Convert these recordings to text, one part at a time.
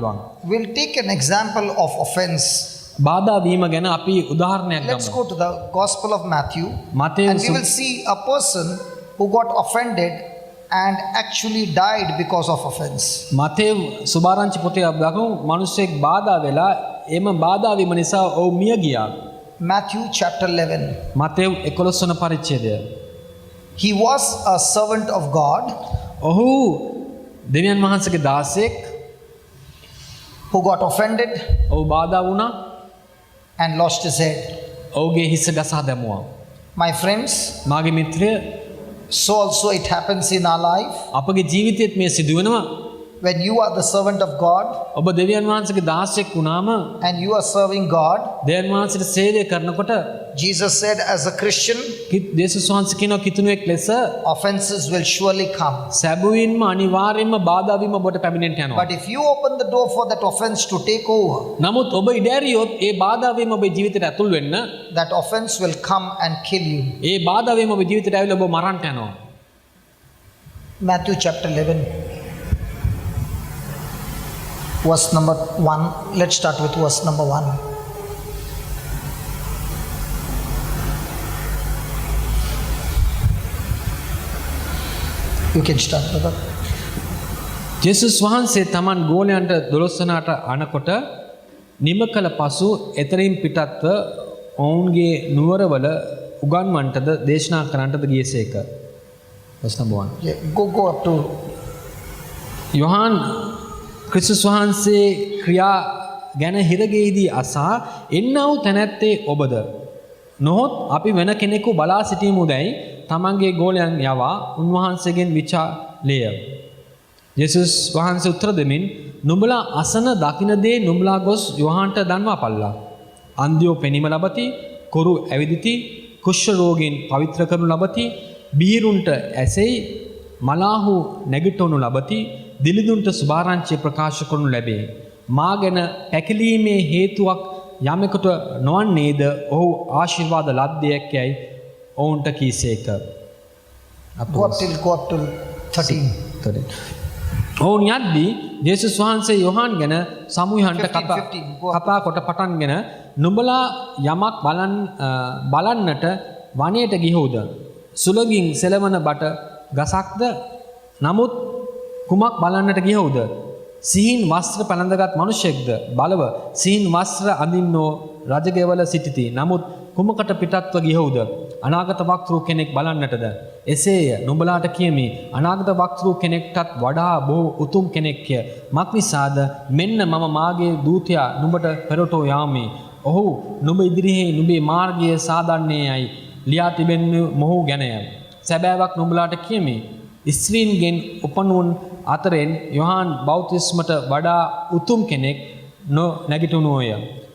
පුළුවන්. We'll take an example of offense. බාධා වීම ගැන අපි උදාහරණයක් Let's ගමු. go to the Gospel of Matthew, Matthew and we will see a person who got offended and actually died because of offense. Matthew සුභාරංචි පොතේ අපි දකිමු මිනිසෙක් බාධා වෙලා එම බාධා වීම නිසා ඔහු මිය ගියා. Matthew chapter 11. මතෙව් 11 වන පරිච්ඡේදය. He was a servant of God ඔහු දෙවියන් වහන්සේගේ දාසයෙක්. who got offended ඔහු බාධා වුණා. and lost his head. ඔහුගේ හිස ගසා දැමුවා. My friends, මාගේ මිත්‍රය, so also it happens in our life. අපගේ ජීවිතයේත් මේ සිදු වෙනවා. When you are the servant of God ඔබ දෙවියන් වහන්සේගේ දාසයෙක් වුණාම and you are serving God, දෙවියන් වහන්සේට සේවය කරනකොට Jesus said, as a Christian, දේශස් වහන්සේ කියනවා කිතුණුවෙක් ලෙස offenses will surely come. සැබවින්ම අනිවාර්යයෙන්ම බාධා වීම ඔබට පැමිණෙන්න යනවා. But if you open the door for that offense to take over, නමුත් ඔබ ඉඩෑරියොත් ඒ බාධා වීම ඔබේ ජීවිතයට ඇතුල් වෙන්න that offense will come and kill you. ඒ බාධා වීම ඔබේ ජීවිතයට ඇවිල්ලා ඔබ මරන්නට යනවා. Matthew chapter 11, verse number 1. Let's start with verse number 1. You can start, brother. ජේසුස් වහන්සේ තමන් ගෝලයන්ට 12 වනට අනකොට නිම කළ පසු එතරින් පිටත්ව ඔවුන්ගේ නුවරවල උගන්වන්නටද දේශනා කරන්නටද ගියසේක. verse number 1. Yeah, go up to Yohan ක්‍රිස්තුස් වහන්සේ ක්‍රියා ගැන හිරගෙයිදී අසා එන්නව් තැනැත්තේ ඔබද නොහොත් අපි වෙන කෙනෙකු බලා සිටීමුදැයි තමන්ගේ ගෝලයන් යවා උන්වහන්සේගෙන් විචාලේය. යේසුස් වහන්සේ උත්තර දෙමින් නුඹලා අසන දකින දේ නුඹලා ගොස් යොහාන්ට දන්වා පල්ලා. අන්ධයෝ පෙනීම ලබති, කොරු ඇවිදිති, කුෂ්ඨ රෝගීන් පවිත්‍ර කරනු ලබති, බිහිරුන්ට ඇසෙයි, මලාහු නැගිටවනු ලබති, දිලිඳුන්ට සුභාරංචිය ප්‍රකාශ කරනු ලැබේ. මා ගැන පැකිලීමේ හේතුවක් යමෙකුට නොවන්නේද ඔහු ආශිර්වාද ලද්දයක් යයි ඔවුන්ට කීසේක. go up till 13. ඔවුන් යද්දී යේසුස් වහන්සේ යොහාන් ගැන සමූහයන්ට 15. කතා කොට පටන්ගෙන නුඹලා යමක් බලන්නට වනයේට ගියහුද සුළඟින් සෙලවන බට ගසක්ද නමුත් කුමක් බලන්නට ගියහුද සිහින් වස්ත්‍ර පැළඳගත් මිනිසෙක්ද බලව සිහින් වස්ත්‍ර අඳින්නෝ රජගෙවල සිටිති නමුත් කුමකට පිටත්ව ගියහුද අනාගත වක්තෘ කෙනෙක් බලන්නටද එසේය නුඹලාට කියමි අනාගත වක්තෘ කෙනෙක්ටත් වඩා බොහෝ උතුම් කෙනෙක්ය මක්නිසාද මෙන්න මම මාගේ දූතයා නුඹට පෙරටෝ යාමි ඔහු නුඹ ඉදිරියේ නුඹේ මාර්ගය සාදන්නේයයි ලියා තිබෙන්නේ මොහු ගැනය සැබෑවක් නුඹලාට කියමි ස්ත්‍රීන්ගෙන් උපනුන් අතරින් යොහාන් බෞතිස්මට වඩා උතුම් කෙනෙක් නැගිටුණෝය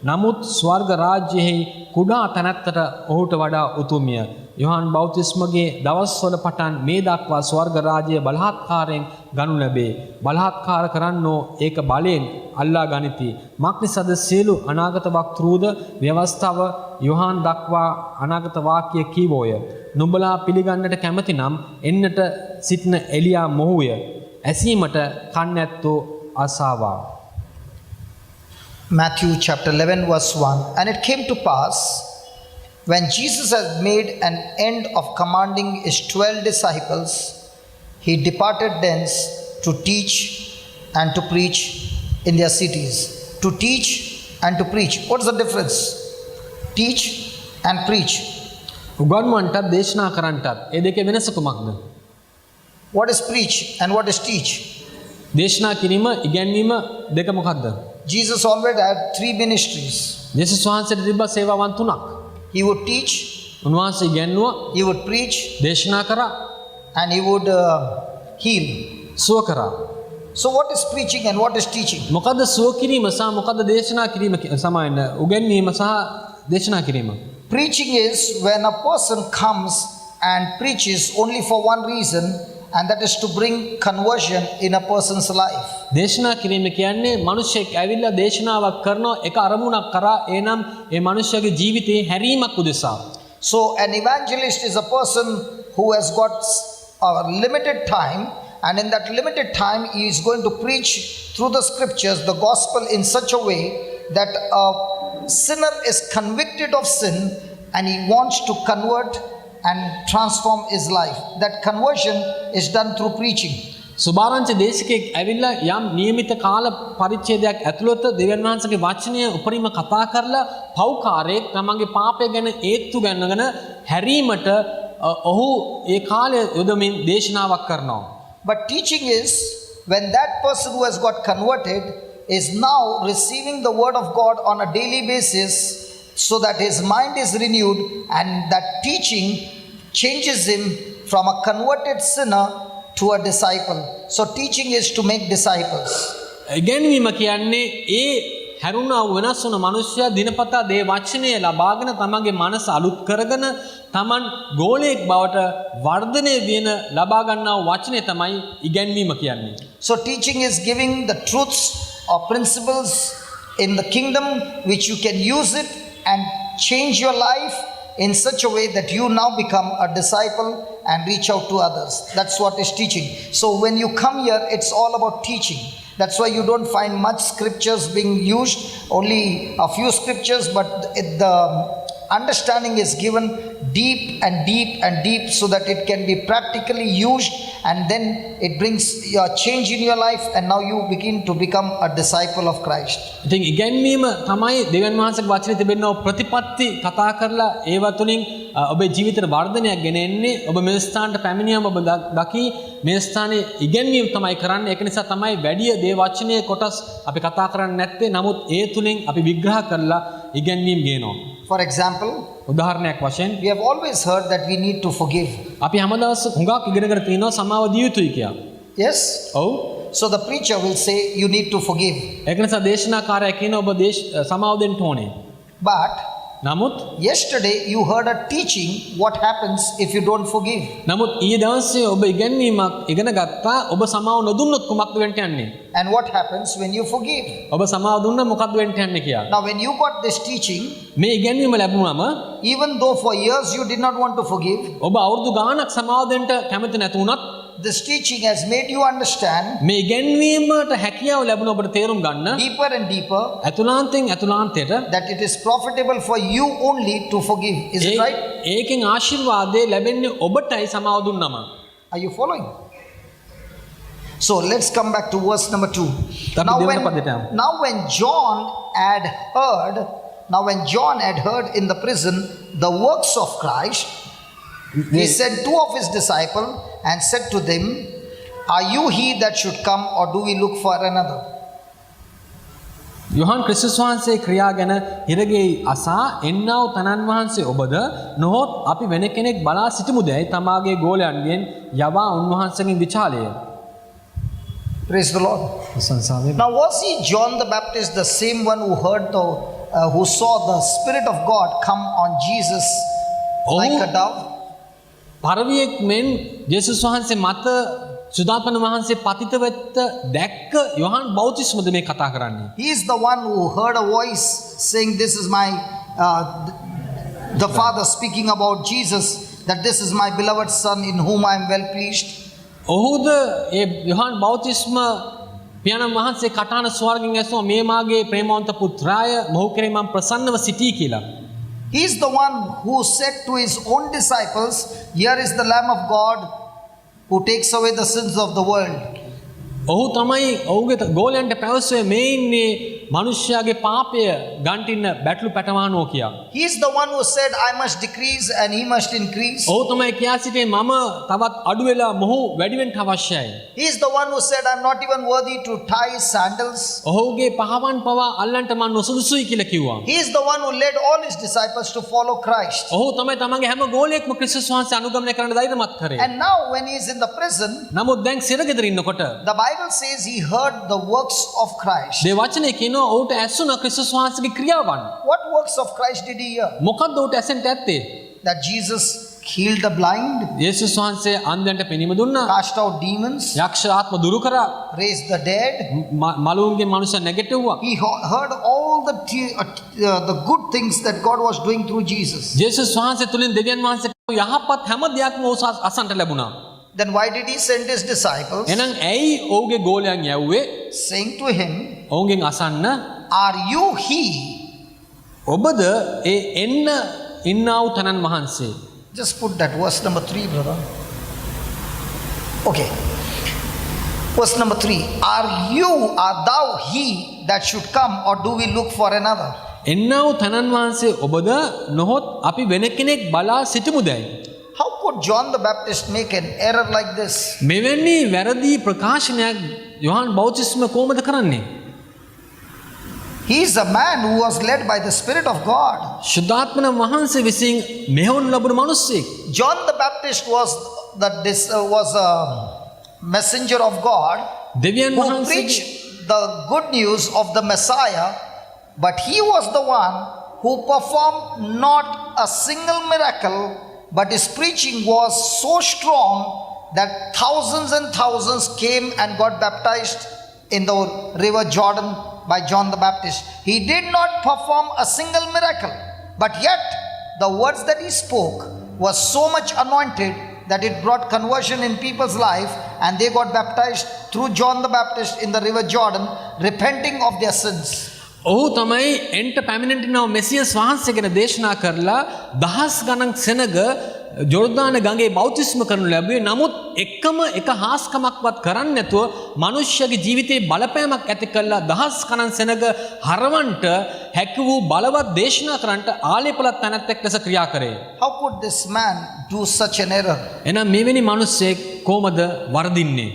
නමුත් ස්වර්ග රාජ්‍යයෙහි කුඩා තැනැත්තට ඔහුට වඩා උතුම්ය. යොහාන් බෞතිස්මගේ දවස්වල පටන් මේ දක්වා ස්වර්ග රාජ්‍යය බලහත්කාරයෙන් ගනු ලැබේ. බලහත්කාර කරන්නෝ ඒක බලයෙන් අල්ලා ගනිති. මක්නිසාද සියලු අනාගත වක්තෘද ව්‍යවස්ථාව යොහාන් දක්වා අනාගත වාක්‍ය කීවෝය. නුඹලා පිළිගන්නට කැමති නම් එන්නට සිටින එලියා මොහුය. ඇසීමට කන් ඇත්තෝ අසාවා. Matthew chapter 11 verse 1. And it came to pass, when Jesus had made an end of commanding his 12 disciples, he departed thence to teach and to preach in their cities. To teach and to preach. What is the difference? Teach and preach. උගන්වන්නටත් දේශනා කරන්නටත් ඒ දෙකේ වෙනස කුමක්ද? What is preach and what is teach? දේශනා කිරීම ඉගැන්වීම දෙක මොකක්ද? Jesus already had 3 ministries. යේසුස් වහන්සේට තිබ්බ සේවාවන් තුනක්. He would teach, උන්වහන්සේ ඉගැන්වුවා, he would preach, දේශනා කරා, and he would heal. සුව කරා. So what is preaching and what is teaching? මොකද්ද සුව කිරීම සහ මොකද්ද දේශනා කිරීම සමාන උගන්වීම සහ දේශනා කිරීම? Preaching is when a person comes and preaches only for one reason, and that is to bring conversion in a person's life. දේශනා කිරීම කියන්නේ මිනිසෙක් ඇවිල්ලා දේශනාවක් කරන එක අරමුණක් කරා එනම් ඒ මිනිසයාගේ ජීවිතේ හැරීමක් උදෙසා. So an evangelist is a person who has got a limited time and in that limited time, he is going to preach through the scriptures the gospel in such a way that a sinner is convicted of sin and he wants to convert and transform his life. That conversion is done through preaching. සුභාරංච දේශකයෙක් ඇවිල්ලා යම් නියමිත කාල පරිච්ඡේදයක් ඇතුළත දෙවියන් වහන්සේගේ වචනය උපරිම කතා කරලා පව්කාරයෙක් තමන්ගේ පාපය ගැන ඒත්තු ගන්නගෙන හැරීමට ඔහු ඒ කාලය යොදමින් දේශනාවක් කරනවා. But teaching is when that person who has got converted is now receiving the word of God on a daily basis so that his mind is renewed, and that teaching changes him from a converted sinner to a disciple. So teaching is to make disciples. ඉගෙනීම කියන්නේ ඒ හැරුණා වෙනස් වුණ මිනිස්සයා දිනපතා දේ වචනය ලබාගෙන තමන්ගේ මනස අලුත් කරගෙන තමන් ගෝලයක් බවට වර්ධනය වෙන ලබා ගන්නා වචනේ තමයි ඉගෙනීම කියන්නේ. So teaching is giving the truths or principles in the kingdom which you can use it and change your life in such a way that you now become a disciple and reach out to others. That's what is teaching. So when you come here, it's all about teaching. That's why you don't find much scriptures being used, only a few scriptures, but the understanding is given deep and deep and deep so that it can be practically used, and then it brings a change in your life, and now you begin to become a disciple of Christ. ඉතින් ඉගෙනීම තමයි දෙවියන් වහන්සේගේ වචනේ තිබෙනා ප්‍රතිපත්ති කතා කරලා ඒව තුලින් ඔබේ ජීවිතේ වර්ධනයක් ගෙන එන්නේ. ඔබ මේ ස්ථානට පැමිණියම ඔබ දකි මේ ස්ථානයේ ඉගෙනීම තමයි කරන්නේ. ඒක නිසා තමයි වැඩි දේ වචනේ කොටස් අපි කතා කරන්නේ නැත්තේ. නමුත් ඒ තුලින් අපි විග්‍රහ කරලා ඉගෙනීම ගේනවා. For example, උදාහරණයක් වශයෙන් we have always heard that we need to forgive. අපි හැමදාම හුඟක් ඉගෙනගෙන තියෙනවා සමාව දිය යුතුයි කියලා. Yes? ඔව්. So the preacher will say you need to forgive. ඒක නිසා දේශනාකාරයා කියනවා ඔබ සමාව දෙන්න ඕනේ. But නමුත් yesterday you heard a teaching what happens if you don't forgive. නමුත් ඊයේ දවසේ ඔබ ඉගෙනීමක් ඉගෙන ගත්තා ඔබ සමාව නොදුන්නොත් කුමක්ද වෙන්න යන්නේ? And what happens when you forgive? ඔබ සමාව දුන්නොත් මොකක්ද වෙන්න යන්නේ කියලා. Now when you got this teaching, මේ ඉගෙනීම ලැබුණාම even though for years you did not want to forgive, ඔබ අවුරුදු ගාණක් සමාව දෙන්න කැමති නැති වුණත් this teaching has made you understand මේ ඉගෙනීමට හැකියාව ලැබුණ ඔබට තේරුම් ගන්න deeper and deeper ඇතුළාන්තයෙන් ඇතුළාන්තයට that it is profitable for you only to forgive. Is it right? ඒකෙන් ආශිර්වාදේ ලැබෙන්නේ ඔබටයි සමාව දුන්නම. Are you following? So let's come back to verse number 2. Now when John had heard in the prison the works of Christ, he sent two of his disciples and said to them, are you he that should come, or do we look for another? Yohan ක්‍රිස්තුස් වහන්සේ ක්‍රියා ගැන හිරගෙයි අසා එන්නව තනන් වහන්සේ ඔබද නොහොත් අපි වෙන කෙනෙක් බලා සිටමුදැයි තමාගේ ගෝලයන්ගෙන් යවා උන්වහන්සේගෙන් විචාලය. Praise the Lord. Now was he John the Baptist the same one who who saw the Spirit of God come on Jesus like a dove? පරවියෙක් මෙන් ජේසුස් වහන්සේ මත සුදාපන වහන්සේ පතිත වෙත්ත දැක්ක යොහන් බෞතිස්මද මේ කතා කරන්නේ. He is the one who heard a voice saying, this is my the Father speaking about Jesus, that this is my beloved Son in whom I am well pleased. ඔහුද ඒ යොහන් බෞතිස්ම පියාණන් වහන්සේ කටාන ස්වර්ගයෙන් ඇසුවා මේ මාගේ ප්‍රේමවන්ත පුත්‍රාය මොහු කෙරෙහි මම ප්‍රසන්නව සිටී කියලා. He is the one who said to his own disciples, here is the Lamb of God who takes away the sins of the world. ඔහු තමයි ඔහුගේ ගෝලයන්ට පැවසුවේ මේ ඉන්නේ මනුෂ්‍යයාගේ පාපය ගන්ටින්න බැටළු පැටවානෝ කියා. He is the one who said, I must decrease and he must increase. ඔහු තමයි කියා සිටියේ මම තවත් අඩු වෙලා මොහු වැඩි වෙන්න අවශ්‍යයි. He is the one who said, I'm not even worthy to tie his sandals. ඔහුගේ පහවන් පවා අල්ලන්ට මම නොසුදුසුයි කියලා කිව්වා. He is the one who led all his disciples to follow Christ. ඔහු තමයි තමන්ගේ හැම ගෝලයෙක්ම ක්‍රිස්තුස් වහන්සේ අනුගමනය කරන්න ධෛර්යමත් කරේ. And now when he is in the prison, නමුත් දැන් සිරගෙදර ඉන්නකොට the Bible says he heard the works of Christ. මේ වචනේ කියනවා ඔහුට ඇසුණා ක්‍රිස්තුස් වහන්සේගේ ක්‍රියාවන්. What works of Christ did he hear? මොකක්ද ඔහුට ඇසෙන්න ඇත්තේ? That Jesus healed the blind, යේසුස් වහන්සේ අන්ධයන්ට පෙනීම දුන්නා, cast out demons, යක්ෂ ආත්ම දුරු කරා, raised the dead. මලුන්ගේ මනුෂ්‍ය නැගිටුවා. He heard all the good things that God was doing through Jesus. යේසුස් වහන්සේ තුලින් දෙවියන් වහන්සේට යහපත් හැම දෙයක්ම ඔහු අසන්නට ලැබුණා. Then why did he send his disciples, එහෙනම් ඇයි ඔහුගේ ගෝලයන් යැව්වේ? saying to him, ඔවුන්ගෙන් අසන්න are you he? ඔබද ඒ එන්න ඉන්නා වූ තනන් වහන්සේ? Just put that verse number 3, brother. Okay. Verse number 3. Are thou he that should come, or do we look for another? එන්නා වූ තනන් වහන්සේ ඔබද නොහොත් අපි වෙන කෙනෙක් බලා සිටමුදැයි? How could John the Baptist make an error like this? මෙවැනි වැරදි ප්‍රකාශනයක් යොහන් බෞතිස්ම කොහොමද කරන්නේ? He is a man who was led by the Spirit of God. ශුද්ධාත්මන වහන්සේ විසින් මෙහෙවුන් ලැබුණු මිනිසෙක්. John the Baptist was a messenger of God දෙවියන් who වහන්සේ preached the good news of the Messiah, but he was the one who performed not a single miracle, but his preaching was so strong that thousands and thousands came and got baptized in the river Jordan by John the Baptist. He did not perform a single miracle, but yet the words that he spoke was so much anointed that it brought conversion in people's life, and they got baptized through John the Baptist in the river Jordan, repenting of their sins. ඔහු තමයි එන්ට පැමිණෙන්ටිනව මෙසියස් වහන්සේ ගැන දේශනා කරලා දහස් ගණන් සෙනග ජොර්දාන ගඟේ බෞතිස්ම කරනු ලැබුවේ. නමුත් එකම එක හාස්කමක්වත් කරන්නේ නැතුව මිනිස්යාගේ ජීවිතේ බලපෑමක් ඇති කළා දහස් ගණන් සෙනග හරවන්ට හැකි වූ බලවත් දේශනා කරන්නට ආලේපලත් තැනැත්තෙක් ලෙස ක්‍රියා කරේ. How could this man do such an error? එහෙනම් මෙවැනි මිනිස්සෙක් කොහොමද වරදින්නේ?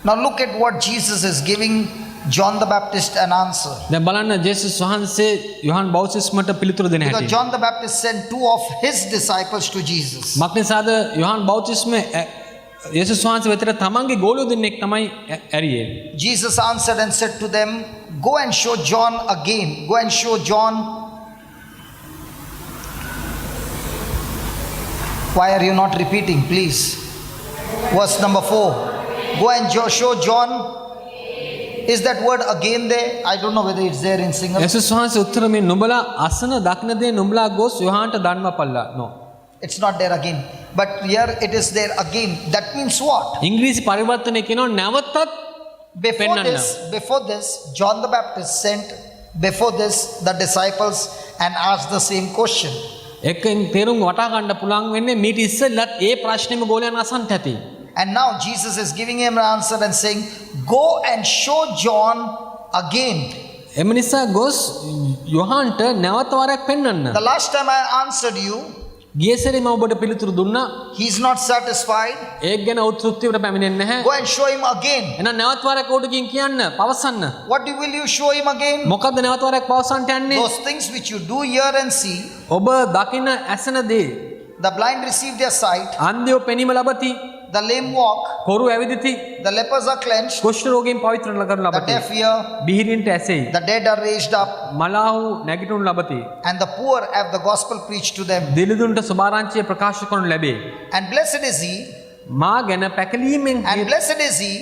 Now look at what Jesus is giving John the Baptist an answer. දැන් බලන්න ජේසුස් වහන්සේ යොහන් බෞතිස්මට පිළිතුරු දෙන Because හැටි. John the Baptist sent 2 of his disciples to Jesus. මක්නිසාද යොහන් බෞතිස්ම යේසුස් වහන්සේ වෙතට තමන්ගේ ගෝලියෝ දෙන්නෙක් තමයි ඇරියේ. Jesus answered and said to them, go and show John again. Go and show John. Why are you not repeating, please? Verse number 4. Go and show John. Is that word again there? I don't know whether it's there in single. යේසුස් වහන්සේ උත්තර මේ නුඹලා අසන දක්න දේ නුඹලා ගොස් යොහන්ට දන්වපල්ලා. No. It's not there again. But here it is there again. That means what? ඉංග්‍රීසි පරිවර්තනය කියනවා නැවතත් Before this, John the Baptist sent before this the disciples and asked the same question. එකෙන් තේරුම් වටා ගන්න පුළුවන් වෙන්නේ මීට ඉස්සෙල්ලත් ඒ ප්‍රශ්නේම ගෝලයන් අසන්ට ඇති. And now Jesus is giving him an answer and saying, go and show John again. එම නිසා ගොස් යොහන්ට නැවත වරක් පෙන්වන්න. The last time I answered you, ගිය සැරේ මම ඔබට පිළිතුරු දුන්නා. he is not satisfied. ඒක ගැන උත්සෘතියට පැමිණෙන්නේ නැහැ. Go and show him again. එහෙනම් නැවත වරක් ඔහුට කියන්න පවසන්න. What will you show him again? මොකද්ද නැවත වරක් පවසන්නට යන්නේ? Those things which you do hear and see. ඔබ දකින ඇසෙන දේ. The blind receive their sight. අන්ධයෝ පෙනීම ලබති. The lame walk. කොරු ඇවිදිති. The lepers are cleansed. කුෂ්ඨ රෝගීන් පවිත්‍ර කරනු The ලබති. deaf hear. බිහිරින්ට ඇසෙයි. The dead are raised up. මලාහු නැගිටුණු ලබති. And the poor have the gospel preached to them. දිලිඳුන්ට සුභාරංචිය ප්‍රකාශ කරනු ලැබේ. And blessed is he. මා ගැන පැකලීමෙන් And blessed is he.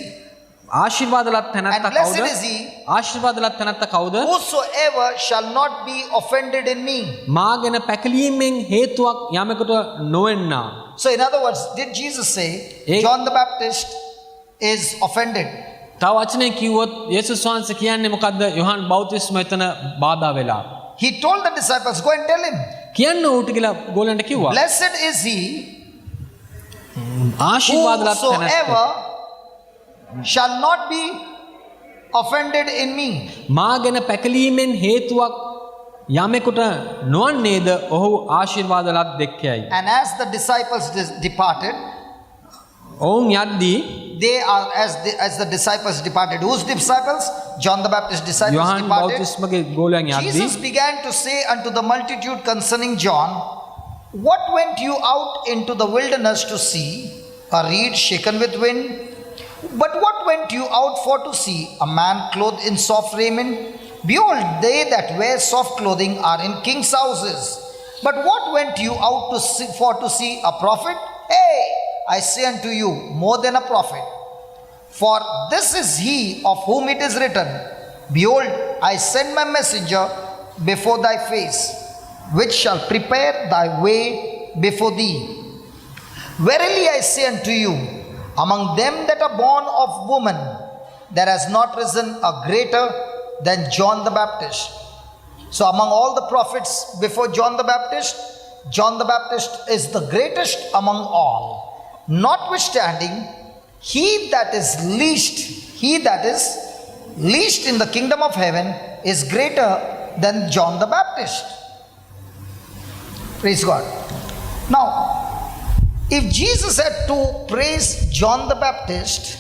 ආශිර්වාදලත් තැනැත්ත And blessed කවුද? is he. ආශිර්වාදලත් තැනැත්ත කවුද? Whosoever shall not be offended in me. මා ගැන පැකලීමෙන් හේතුවක් යමෙකුට නොවෙන්නා. So in other words, did Jesus say John the Baptist is offended? තව වචනයෙන් කිව්වොත් යේසුස් වහන්සේ කියන්නේ මොකද්ද? යොහන් බෞතිස්ම එතන බාධා වෙලා. He told the disciples, go and tell him. කියන්න ඌට කියලා ගෝලන්ට කිව්වා. Blessed is he ආශිර්වාදලත් තැනැත්ත. whosoever shall not be offended in me. මා ගැන පැකලීමෙන් හේතුවක් යමෙකුට නොවන්නේද ඔහු ආශිර්වාදලත් දෙක්කයයි. And as the disciples departed, ඔවුන් යද්දී they are as the disciples departed. Whose disciples? John the Baptist disciples Yohan departed. බෞතිස්මගේ ගෝලයන් යද්දී Jesus began to say unto the multitude concerning John, what went you out into the wilderness to see? A reed shaken with wind? But what went you out for to see? A man clothed in soft raiment? Behold, they that wear soft clothing are in kings' houses. But what went you out to see? A prophet? Hey, I say unto you, more than a prophet. For this is he of whom it is written, behold, I send my messenger before thy face, which shall prepare thy way before thee. Verily I say unto you, among them that are born of woman, there has not risen a greater than John the Baptist. So among all the prophets before John the Baptist is the greatest among all. Notwithstanding, he that is least in the kingdom of heaven is greater than John the Baptist. Praise God. Now, if Jesus had to praise John the Baptist,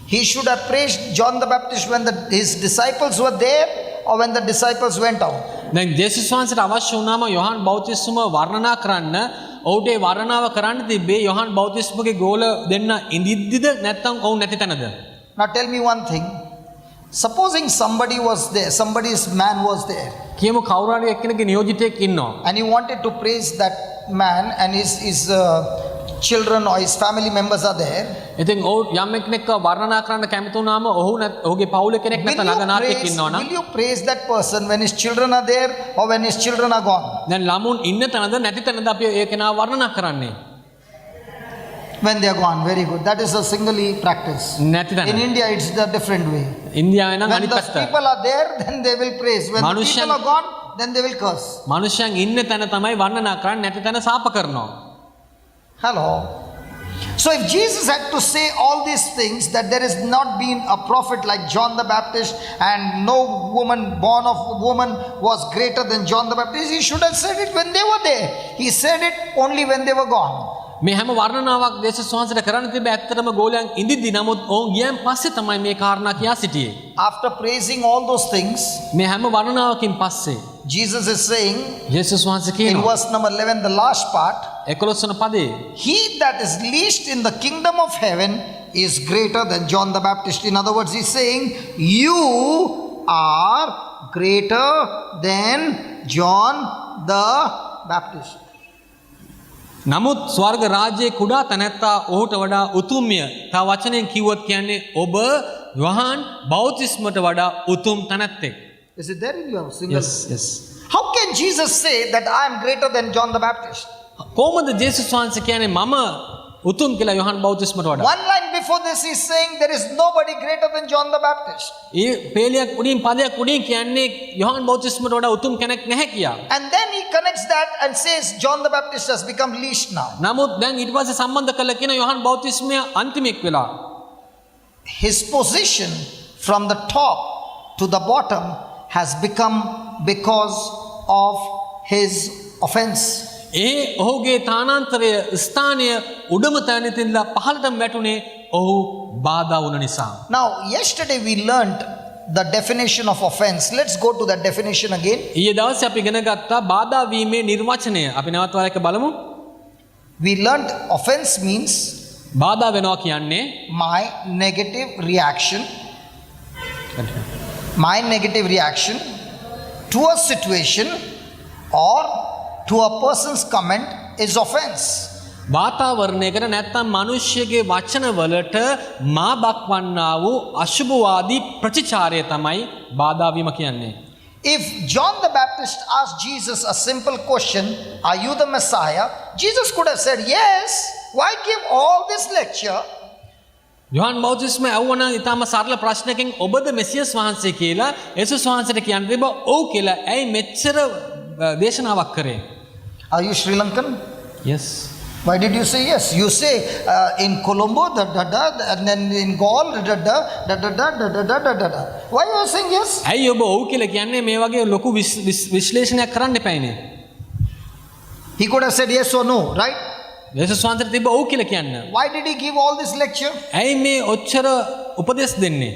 he should have praised John the Baptist when his disciples were there or when the disciples went out. දැන් ජේසුස් වහන්සේට අවශ්‍ය වුණාම යොහන් බෞතිස්ම වර්ණනා කරන්න ඔහුට ඒ වර්ණනාව කරන්න තිබ්බේ යොහන් බෞතිස්මගේ ගෝල දෙන්න ඉඳිද්දිද නැත්නම් ඔවුන් නැති තැනද? Now tell me one thing. Supposing somebody was there, somebody's man was there, කියමු කවුරු හරි එක්කෙනෙක්ගේ නියෝජිතයෙක් ඉන්නවා. and he wanted to praise that man, and his children or his family members are there. ඉතින් ඔහු යම් එක්කෙනෙක්ව වර්ණනා කරන්න කැමති වුණාම ඔහුගේ පවුලේ කෙනෙක් නැත්නම් නගනාට්‍යයක් ඉන්නවා නම් Will you praise that person when his children are there or when his children are gone? දැන් ළමුන් ඉන්න තැනද නැති තැනද අපි ඒ කෙනාව වර්ණනා කරන්නේ? When they are gone. Very good. That is a singly practice. නැති තැන. In India it's a different way. ඉන්දියාවේ නම් When අනිත් the පැත්ත. people are there, then they will praise. When the මනුෂ්‍යයන්- people are gone, then they will curse. මනුෂ්‍යයන් ඉන්න තැන තමයි වර්ණනා කරන්නේ නැති තැන සාප කරනවා. Hello. So if Jesus had to say all these things, that there has not been a prophet like John the Baptist and no woman born of woman was greater than John the Baptist, he should have said it when they were there. He said it only when they were gone. මේ හැම වර්ණනාවක් ජේසුස් වහන්සේට කරන්න තිබ්බ ඇත්තටම ගෝලයන් ඉඳිද්දි නමුත් ඔවුන් ගියන් පස්සේ තමයි මේ කාරණා කියා සිටියේ. After praising all those things, මේ හැම වර්ණනාවකින් පස්සේ Jesus is saying ජේසුස් වහන්සේ in කියනවා verse number 11, the last part, 11 වන පදේ he that is least in the kingdom of heaven is greater than John the Baptist. In other words, he's saying, you are greater than John the Baptist. නමුත් ස්වර්ග රාජ්‍යයේ කුඩා තැනැත්තා ඔහුට වඩා උතුම්ය. තව වචනයෙන් කිව්වොත් කියන්නේ ඔබ යොහන් බෞතිස්මට වඩා උතුම් තැනැත්තෙක්. Is it there in your single? yes. How can Jesus say that I am greater than John the Baptist? කොහොමද ජේසුස් වහන්සේ කියන්නේ මම උතුම් කියලා යොහන් බෞතිස්මට වඩා? One line before this he's saying there is nobody greater than John the Baptist. ඒ පේලියක් උඩින් පදයක් උඩින් කියන්නේ යොහන් බෞතිස්මට වඩා උතුම් කෙනෙක් නැහැ කියා. And then he connects that and says John the Baptist has become least now. නමුත් දැන් ඊට පස්සේ සම්බන්ධ කරලා කියන යොහන් බෞතිස්මය අන්තිමෙක් වෙලා. His position from the top to the bottom has become because of his offense. ඒ ඔහුගේ තානාන්තරය ස්ථානය උඩම තැනතින්ලා පහළට වැටුනේ ඔහු බාධා වුණ නිසා. Now, yesterday we learnt the definition of offense. Let's go to that definition again. ඊයේ දවසේ අපි ඉගෙන ගත්තා බාධා වීමේ නිර්වචනය. අපි නැවත වර එක බලමු. We learnt offense means බාධා වෙනවා කියන්නේ my negative reaction to a situation or to a person's comment is offense. වාතාවරණයකට නැත්තම් මිනිස්සුගේ වචන වලට මා බක්වන්නා වූ අශුභවාදී ප්‍රතිචාරය තමයි බාධා වීම කියන්නේ. If John the Baptist asked Jesus a simple question, are you the Messiah? Jesus could have said, yes. Why give all this lecture? Yohan බෞතිස්ම ඇහුවනම් ඊටම සරල ප්‍රශ්නකින් ඔබද මෙසියස් වහන්සේ කියලා යේසුස් වහන්සේට කියන්න තිබ්බ ඔව් කියලා. ඇයි මෙච්චර දේශනාවක් කරේ? Are you Sri Lankan? Yes. Why did you say yes? You say in Colombo, and then in Gaul, Why are you saying yes? ඇයි ඔබ ඔව් කියලා කියන්නේ මේ වගේ ලොකු විශ්ලේෂණයක් කරන්න එපායිනේ. He could have said yes or no, right? යේසුස් වහන්සේට තිබ්බ ඔව් කියලා කියන්න. Why did he give all this lecture? ඇයි මේ ඔච්චර උපදෙස් දෙන්නේ?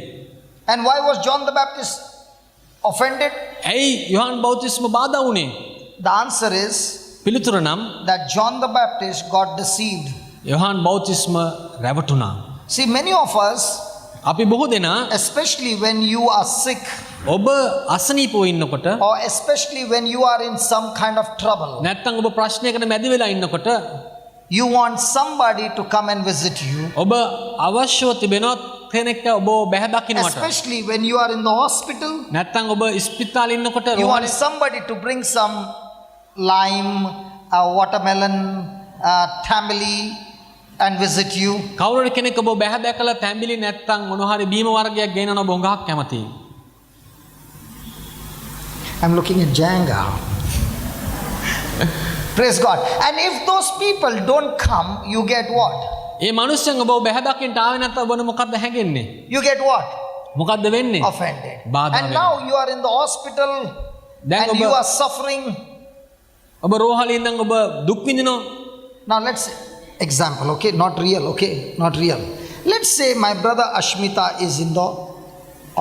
And why was John the Baptist offended? ඇයි යොහන් බෞතිස්ම බාධා වුණේ? The answer is පිළිතුර නම් that John the Baptist got deceived. Yohan බෞතිස්ම රැවටුණා. See, many of us, අපි බොහෝ දෙනා especially when you are sick, ඔබ අසනීපව ඉන්නකොට or especially when you are in some kind of trouble, නැත්තම් ඔබ ප්‍රශ්නයකට මැදි වෙලා ඉන්නකොට you want somebody to come and visit you. ඔබ අවශ්‍යව තිබෙනවා කෙනෙක්ට ඔබ බැහැ දකින්නට. Especially when you are in the hospital, නැත්තම් ඔබ ඉස්පිතාලේ ඉන්නකොට you want somebody to bring some lime, watermelon, tamale, and visit you. කවුරුහරි කෙනෙක් ඔබ බැහැ දැකලා තැඹිලි නැත්තම් මොන හරි බීම වර්ගයක් ගේනවනම් ඔබ හුඟක් කැමතියි. I'm looking at Janga. Praise God. And if those people don't come, you get what? ඒ මිනිස්සුන් ඔබ බැහැ දකින්න ආවේ නැත්නම් ඔබන මොකද්ද හැගෙන්නේ? You get what? මොකද්ද වෙන්නේ? Offended. බාධා And වෙනවා. now you are in the hospital Then and ඔබ- you are suffering. ඔබ රෝහලේ ඉඳන් ඔබ දුක් විඳිනවා. Now let's say, example, okay, not real, okay, not real. Let's say my brother Ashmita is in the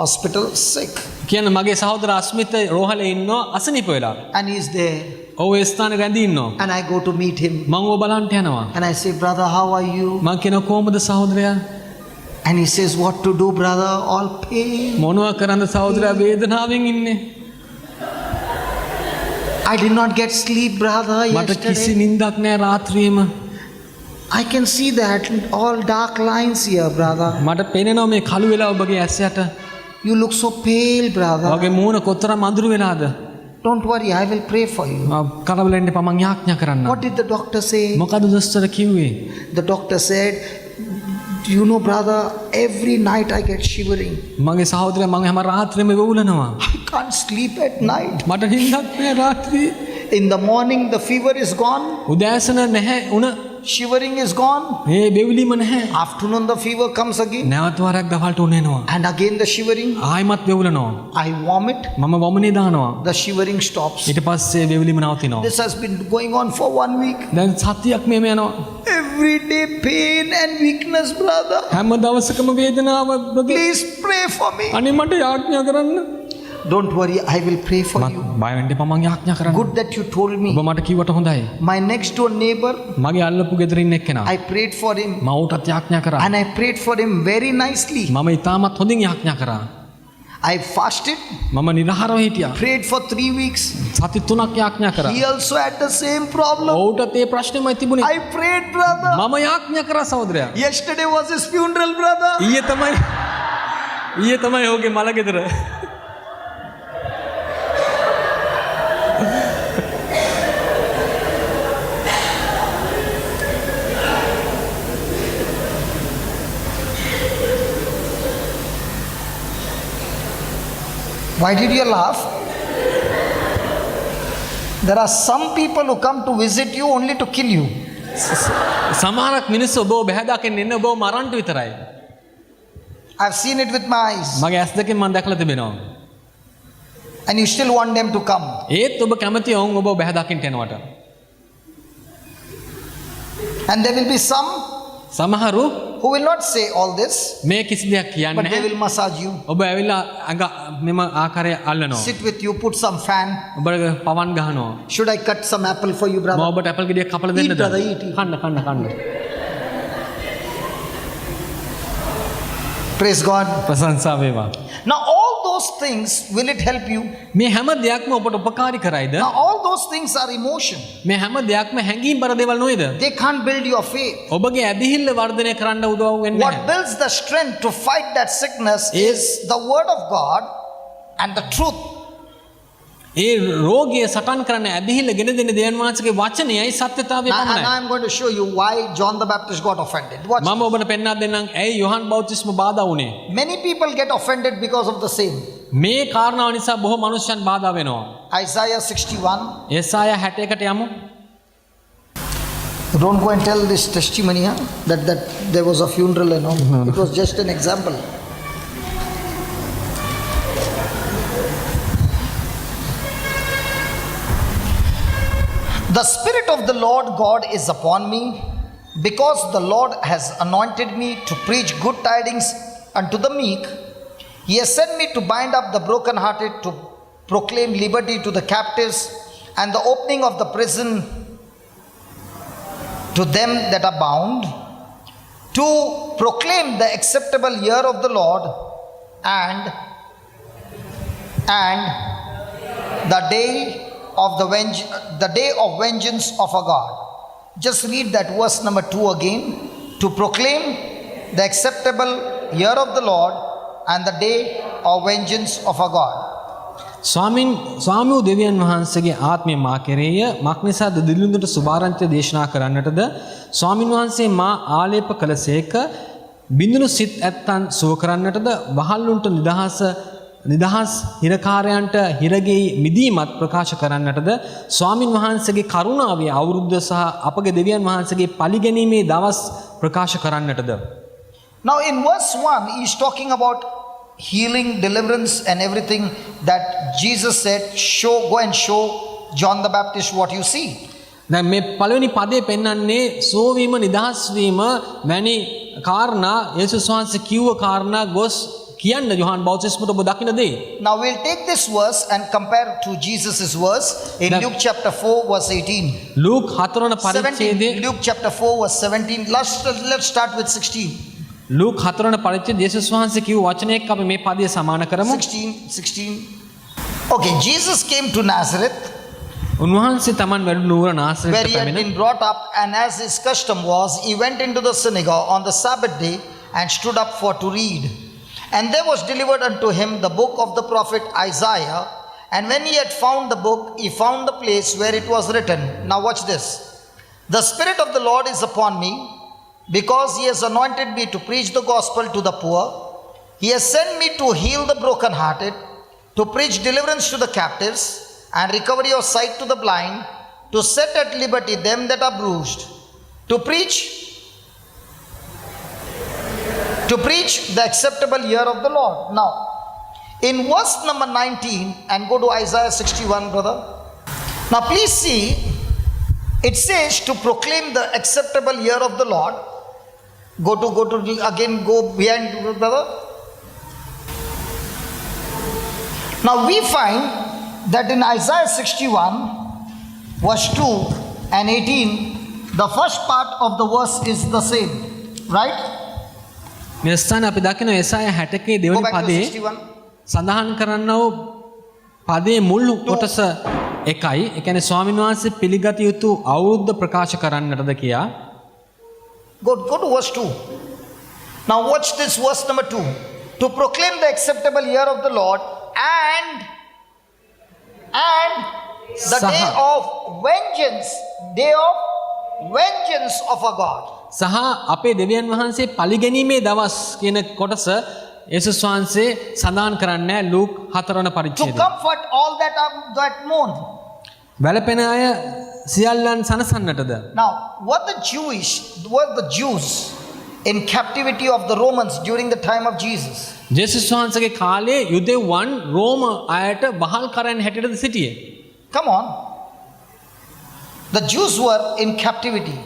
hospital sick කියන්නේ මගේ සහෝදර අස්මිත රෝහලේ ඉන්නවා අසනීප වෙලා. and he is there ඔව් ඒ ස්ථානේ රැඳී ඉන්නවා. and I go to meet him මම ඔබ බලන්න යනවා. and I say, brother, how are you? මං කියනවා කොහොමද සහෝදරයා? And he says, what to do, brother? All pain. මොනවා කරන්නද සහෝදරයා වේදනාවෙන් ඉන්නේ? I did not get sleep, brother, මට කිසි yesterday. නිින්දක් නෑ රාත්‍රියේම. I can see that all dark lines here, brother. මට පේනවා මේ කළු වෙලා ඔබගේ ඇස් යට. You look so pale, brother. ඔබගේ මූණ කොතරම් අඳුරු වෙලාද? Don't worry, I will pray for you. කරවලෙන්න එපා මං යාඥා කරන්නම්. What did the doctor say? මොකද දොස්තර කිව්වේ? The doctor said, you know, brother, every night I get shivering. මගේ සහෝදරයා මං හැම රාත්‍රියේම වෙවුලනවා. I can't sleep at night. මට නිින්දක් නෑ රාත්‍රියේ. In the morning, the fever is gone. උදෑසන නැහැ උණ. Shivering is gone. මේ වෙවිලිම නැහැ. Afternoon, the fever comes again. නැවත වරක් දවල්ට උණ එනවා. And again, the shivering. ආයිමත් වෙවුලනවා. I vomit. මම වමනේ දානවා. The shivering stops. ඊට පස්සේ වෙවිලිම නවතිනවා. This has been going on for 1 week. දැන් සතියක් මෙහෙම යනවා. Every day, pain and weakness, brother. හැම දවසකම වේදනාව බද. Please pray for me. අනේ මට යාඥා කරන්න. Don't worry, I will pray for මම you. බය වෙන්න එපා මං යාඥා කරන්න. Good that you told me. ඔබ මට කිව්වට හොඳයි. My next door neighbor, මගේ අල්ලපු ගෙදර ඉන්න එක්කෙනා. I prayed for him. මම ඌටත් යාඥා කරා. And I prayed for him very nicely. මම ඊටමත් හොඳින් යාඥා කරා. I fasted, මම නිරහරව හිටියා. prayed for 3 weeks. සති 3ක් යාඥා කරා. He also had the same problem. ඌටත් ඒ ප්‍රශ්නේමයි තිබුණේ. I prayed, brother. මම යාඥා කරා සහෝදරයා. Yesterday was his funeral, brother. ඊයේ තමයි ඔහුගේ මල ගෙදර. Why did you laugh? There are some people who come to visit you only to kill you. සමහරක් මිනිස්සු ඔබව බැහැදකින්න එන්නේ ඔබව මරන්න විතරයි. I've seen it with my eyes. මගේ ඇස් දෙකෙන් මම දැකලා තිබෙනවා. And you still want them to come. ඒත් ඔබ කැමති වුන් ඔබව බැහැදකින්න එනවට. And there will be some සමහරු who will not say all this, මේ කිසි දෙයක් කියන්නේ but they නැහැ. will massage you, ඔබ ඇවිල්ලා අඟ මෙම ආකාරය අල්ලනවා. sit with you, put some fan. ඔබට පවන් ගහනවා. Should I cut some apple for you, මම brother? ඔබට ඇපල් ගෙඩියක් කපලා දෙන්නද? Eat, brother, eat. කන්න. Praise God. ප්‍රශංසා වේවා. Now, all those things, will it help you? මේ හැම දෙයක්ම ඔබට උපකාරී කරයිද? Now, all those things are emotion. මේ හැම දෙයක්ම හැඟීම් බර දේවල් නොවේද? They can't build your faith. ඔබගේ ඇදහිල්ල වර්ධනය කරන්න උදව් වෙන්නේ What නැහැ. builds the strength to fight that sickness is the word of God and the truth. ඒ රෝගිය සටන් කරන්න ඇදහිල්ල ගෙන දෙන දෙවියන් වහන්සේගේ වචනයයි සත්‍යතාවය And පමණයි. I'm going to show you why John the Baptist got offended. Watch. මම ඔබට පෙන්වා දෙන්නම් ඇයි යොහන් බෞතිස්ම බාධා වුණේ. Many people get offended because of the same. මේ කාරණාව නිසා බොහෝ මනුෂ්‍යයන් බාධා වෙනවා. Isaiah 61. යෙසායා 61ට යමු. Don't go and tell this testimony, huh? that there was a funeral and all. It was just an example. The Spirit of the Lord God is upon me, because the Lord has anointed me to preach good tidings unto the meek. He has sent me to bind up the brokenhearted, to proclaim liberty to the captives, and the opening of the prison to them that are bound, to proclaim the acceptable year of the Lord, and the day of vengeance of our God. Just read that verse number 2 again. To proclaim the acceptable year of the Lord and the day of vengeance of our God. ස්වාමියෝ දෙවියන් වහන්සේගේ ආත්මය මා කෙරෙහිය මක් නිසාද දිලිඳුන්ට සුභාරංචිය දේශනා කරන්නටද ස්වාමින් වහන්සේ මා ආලේප කළසේක බිඳුණු සිත් ඇත්තන් සුව කරන්නටද වහල්ලුන්ට නිදහස් හිරකාරයන්ට හිරගෙයි මිදීමත් ප්‍රකාශ කරන්නටද ස්වාමින් වහන්සේගේ කරුණාවේ අවුරුද්ද සහ අපගේ දෙවියන් වහන්සේගේ පලිගැනීමේ දවස් ප්‍රකාශ කරන්නටද. Now in verse 1 he is talking about healing, deliverance and everything that Jesus said, go and show John the Baptist what you see. දැන් මේ පළවෙනි පදේ පෙන්වන්නේ සෝවීම නිදහස් වීම වැනි කාරණා යේසුස් වහන්සේ කිව්ව කාරණා ගොස් කියන්න යොහන් බෞතිස්මට ඔබ දකින්න දේ. Now we'll take this verse and compare to Jesus' verse in Luke chapter 4 verse 18. Luke 4 වන පරිච්ඡේදයේ Luke chapter 4 verse 17. Let's start with 16. Luke 4 වන පරිච්ඡේදයේ යේසුස් වහන්සේ කිව්ව වචනයක් අපි මේ පදයේ සමාන කරමු. 16. Okay, Jesus came to Nazareth, උන්වහන්සේ තමන් වැඩ නුවර where නාසරෙත he had පැමිණ been brought up, and as his custom was, he went into the synagogue on the Sabbath day and stood up for to read. And there was delivered unto him the book of the prophet Isaiah. And when he had found the book, he found the place where it was written. Now watch this. The Spirit of the Lord is upon me, because he has anointed me to preach the gospel to the poor. He has sent me to heal the brokenhearted, to preach deliverance to the captives, and recovery of sight to the blind, to set at liberty them that are bruised, to preach the acceptable year of the Lord. Now, in verse number 19, and go to Isaiah 61, brother. Now, please see, it says to proclaim the acceptable year of the Lord. Go behind, brother. Now, we find that in Isaiah 61, verse 2 and 18, the first part of the verse is the same, right? මේ ස්ථාන අපි දකින යෙසායා 60 Go දෙවනි back to පදයේ 61. සඳහන් කරන්නව පදයේ මුල් කොටස එකයි. ඒ කියන්නේ ස්වාමීන් වහන්සේ පිළිගත යුතු අවුරුද්ද ප්‍රකාශ කරන්නටද කියා. Go to verse 2. Now watch this verse number 2. To proclaim the acceptable year of the Lord and the day of vengeance of our God. සහ අපේ දෙවියන් වහන්සේ පලිගැනීමේ දවස් කියන කොටස යේසුස් වහන්සේ සඳහන් කරන්නේ ලූක් 4 වන To පරිච්ඡේදයේ. comfort all that mourn. වැළපෙන අය සියල්ලන් සනසන්නටද. Now, were the Jews in captivity of the Romans during the time of Jesus? යේසුස් වහන්සේගේ කාලේ යුදෙව්වන් රෝම අයට බහල් කරන්න හැටියටද සිටියේ. Come on. The Jews were in captivity.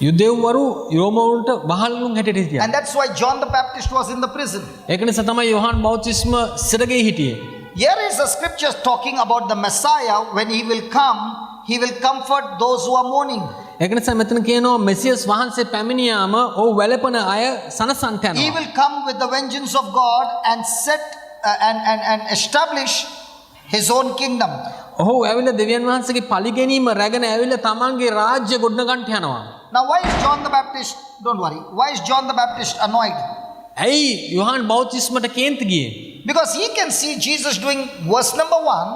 යුදෙව්වරු රෝමවරුන්ට බහල්ලුන් හැටියට හිටියා. And that's why John the Baptist was in the prison. ඒක නිසා තමයි යොහන් බෞතිස්ම සිරගෙයි හිටියේ. Here is the scriptures talking about the Messiah. When he will come, he will comfort those who are mourning. ඒක නිසා මෙතන කියනවා මෙසියස් වහන්සේ පැමිණියාම ඔව් වැළපෙන අය සනසන්ට He යනවා. will come with the vengeance of God and set and establish his own kingdom. ඔහු ඇවිල්ලා දෙවියන් වහන්සේගේ පලිගැනීම රැගෙන ඇවිල්ලා තමන්ගේ රාජ්‍ය ගොඩනගන්න යනවා. Now why is John the Baptist, don't worry, why is John the Baptist annoyed? ඇයි යොහන් බෞතිස්මට කේන්ති ගියේ? Because he can see Jesus doing verse number 1,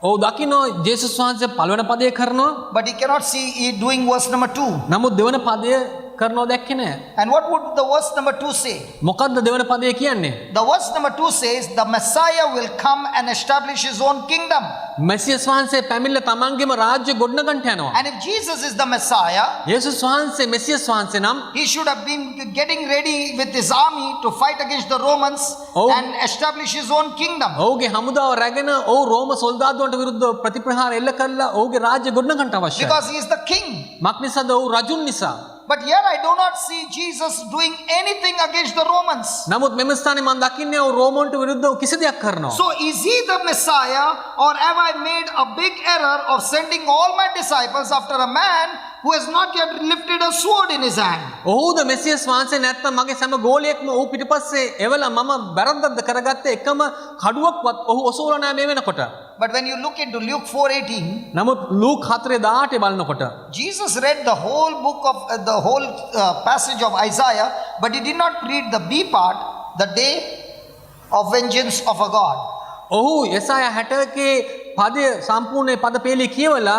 ඔව් දකින්න ජේසුස් වහන්සේ පළවෙනි පදේ කරනවා. but he cannot see he doing verse number 2. නමුත් දෙවන පදය කරනවා දැක්කේ නැහැ. And what would the verse number 2 say? මොකද්ද දෙවන පදය කියන්නේ? The verse number 2 says the Messiah will come and establish his own kingdom. මෙසියස් වහන්සේ පැමිණලා තමන්ගේම රාජ්‍ය ගොඩනගන්න යනවා. And if Jesus is the Messiah, යේසුස් වහන්සේ මෙසියස් වහන්සේ නම් he should have been getting ready with his army to fight against the Romans Oh. and establish his own kingdom. ඔහුගේ හමුදාව රැගෙන ඔහු රෝම සොල්දාදුවන්ට විරුද්ධව ප්‍රතිප්‍රහාර එල්ල කළා ඔහුගේ රාජ්‍ය ගොඩනගන්න අවශ්‍යයි. Because he is the king. මක් නිසාද ඔහු රජුන් නිසා. But here I do not see Jesus doing anything against the Romans. නමුත් මෙම ස්ථානේ මම දකින්නේ ඔහු රෝමන්ට විරුද්ධව කිසි දෙයක් කරනවා. So is he the Messiah, or have I made a big error of sending all my disciples after a man who has not yet lifted a sword in his hand? ඔහුද මෙසියස් වහන්සේ නැත්නම් මගේ සෑම ගෝලියෙක්ම ඔහු පිටිපස්සේ එවලා මම බරද්දක්ද කරගත්තේ එකම කඩුවක්වත් ඔහු ඔසවලා නැහැ මේ වෙනකොට. But when you look into Luke 4:18, නමුත් ලූක් 4:18 බලනකොට Jesus read the whole book of the whole passage of Isaiah, but he did not read the B part, the day of vengeance of a God. ඔහු යසායා 60 පදය සම්පූර්ණ පද පෙළේ කියවලා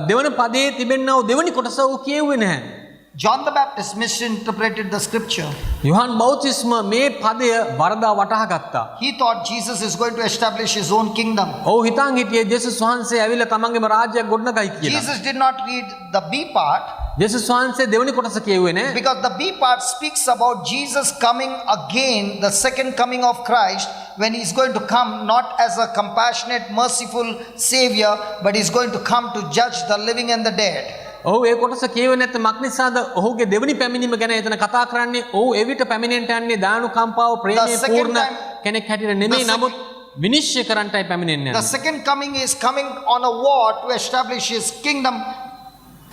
දෙවන පදයේ තිබෙනා වූ දෙවනි කොටස ඔහු කියෙව්වේ නැහැ. John the Baptist misinterpreted the scripture. Yohan බෞතිස්ම මේ පදය වරදා වටහා ගත්තා. He thought Jesus is going to establish his own kingdom. ඔහු හිතන් හිටියේ ජේසුස් වහන්සේ ඇවිල්ලා තමන්ගේම රාජ්‍යයක් ගොඩනගයි කියලා. Jesus did not read the B part ජේසුස් වහන්සේ දෙවනි කොටස කියෙව්වේ නැහැ. because the B part speaks about Jesus coming again, the second coming of Christ, when he is going to come not as a compassionate, merciful savior, but he is going to come to judge the living and the dead. ඔහු ඒ කොටස කියවෙන්නේ නැත්නම් මක්නිසාද ඔහුගේ දෙවනි පැමිණීම ගැන එතන කතා කරන්නේ. ඔහු එවිට පැමිණෙන්නට යන්නේ දානුකම්පාව ප්‍රේමයේ පූර්ණ කෙනෙක් හැටියට නෙමෙයි, නමුත් විනිශ්චය කරන්නටයි පැමිණෙන්නේ. The second coming is coming on a war to establish his kingdom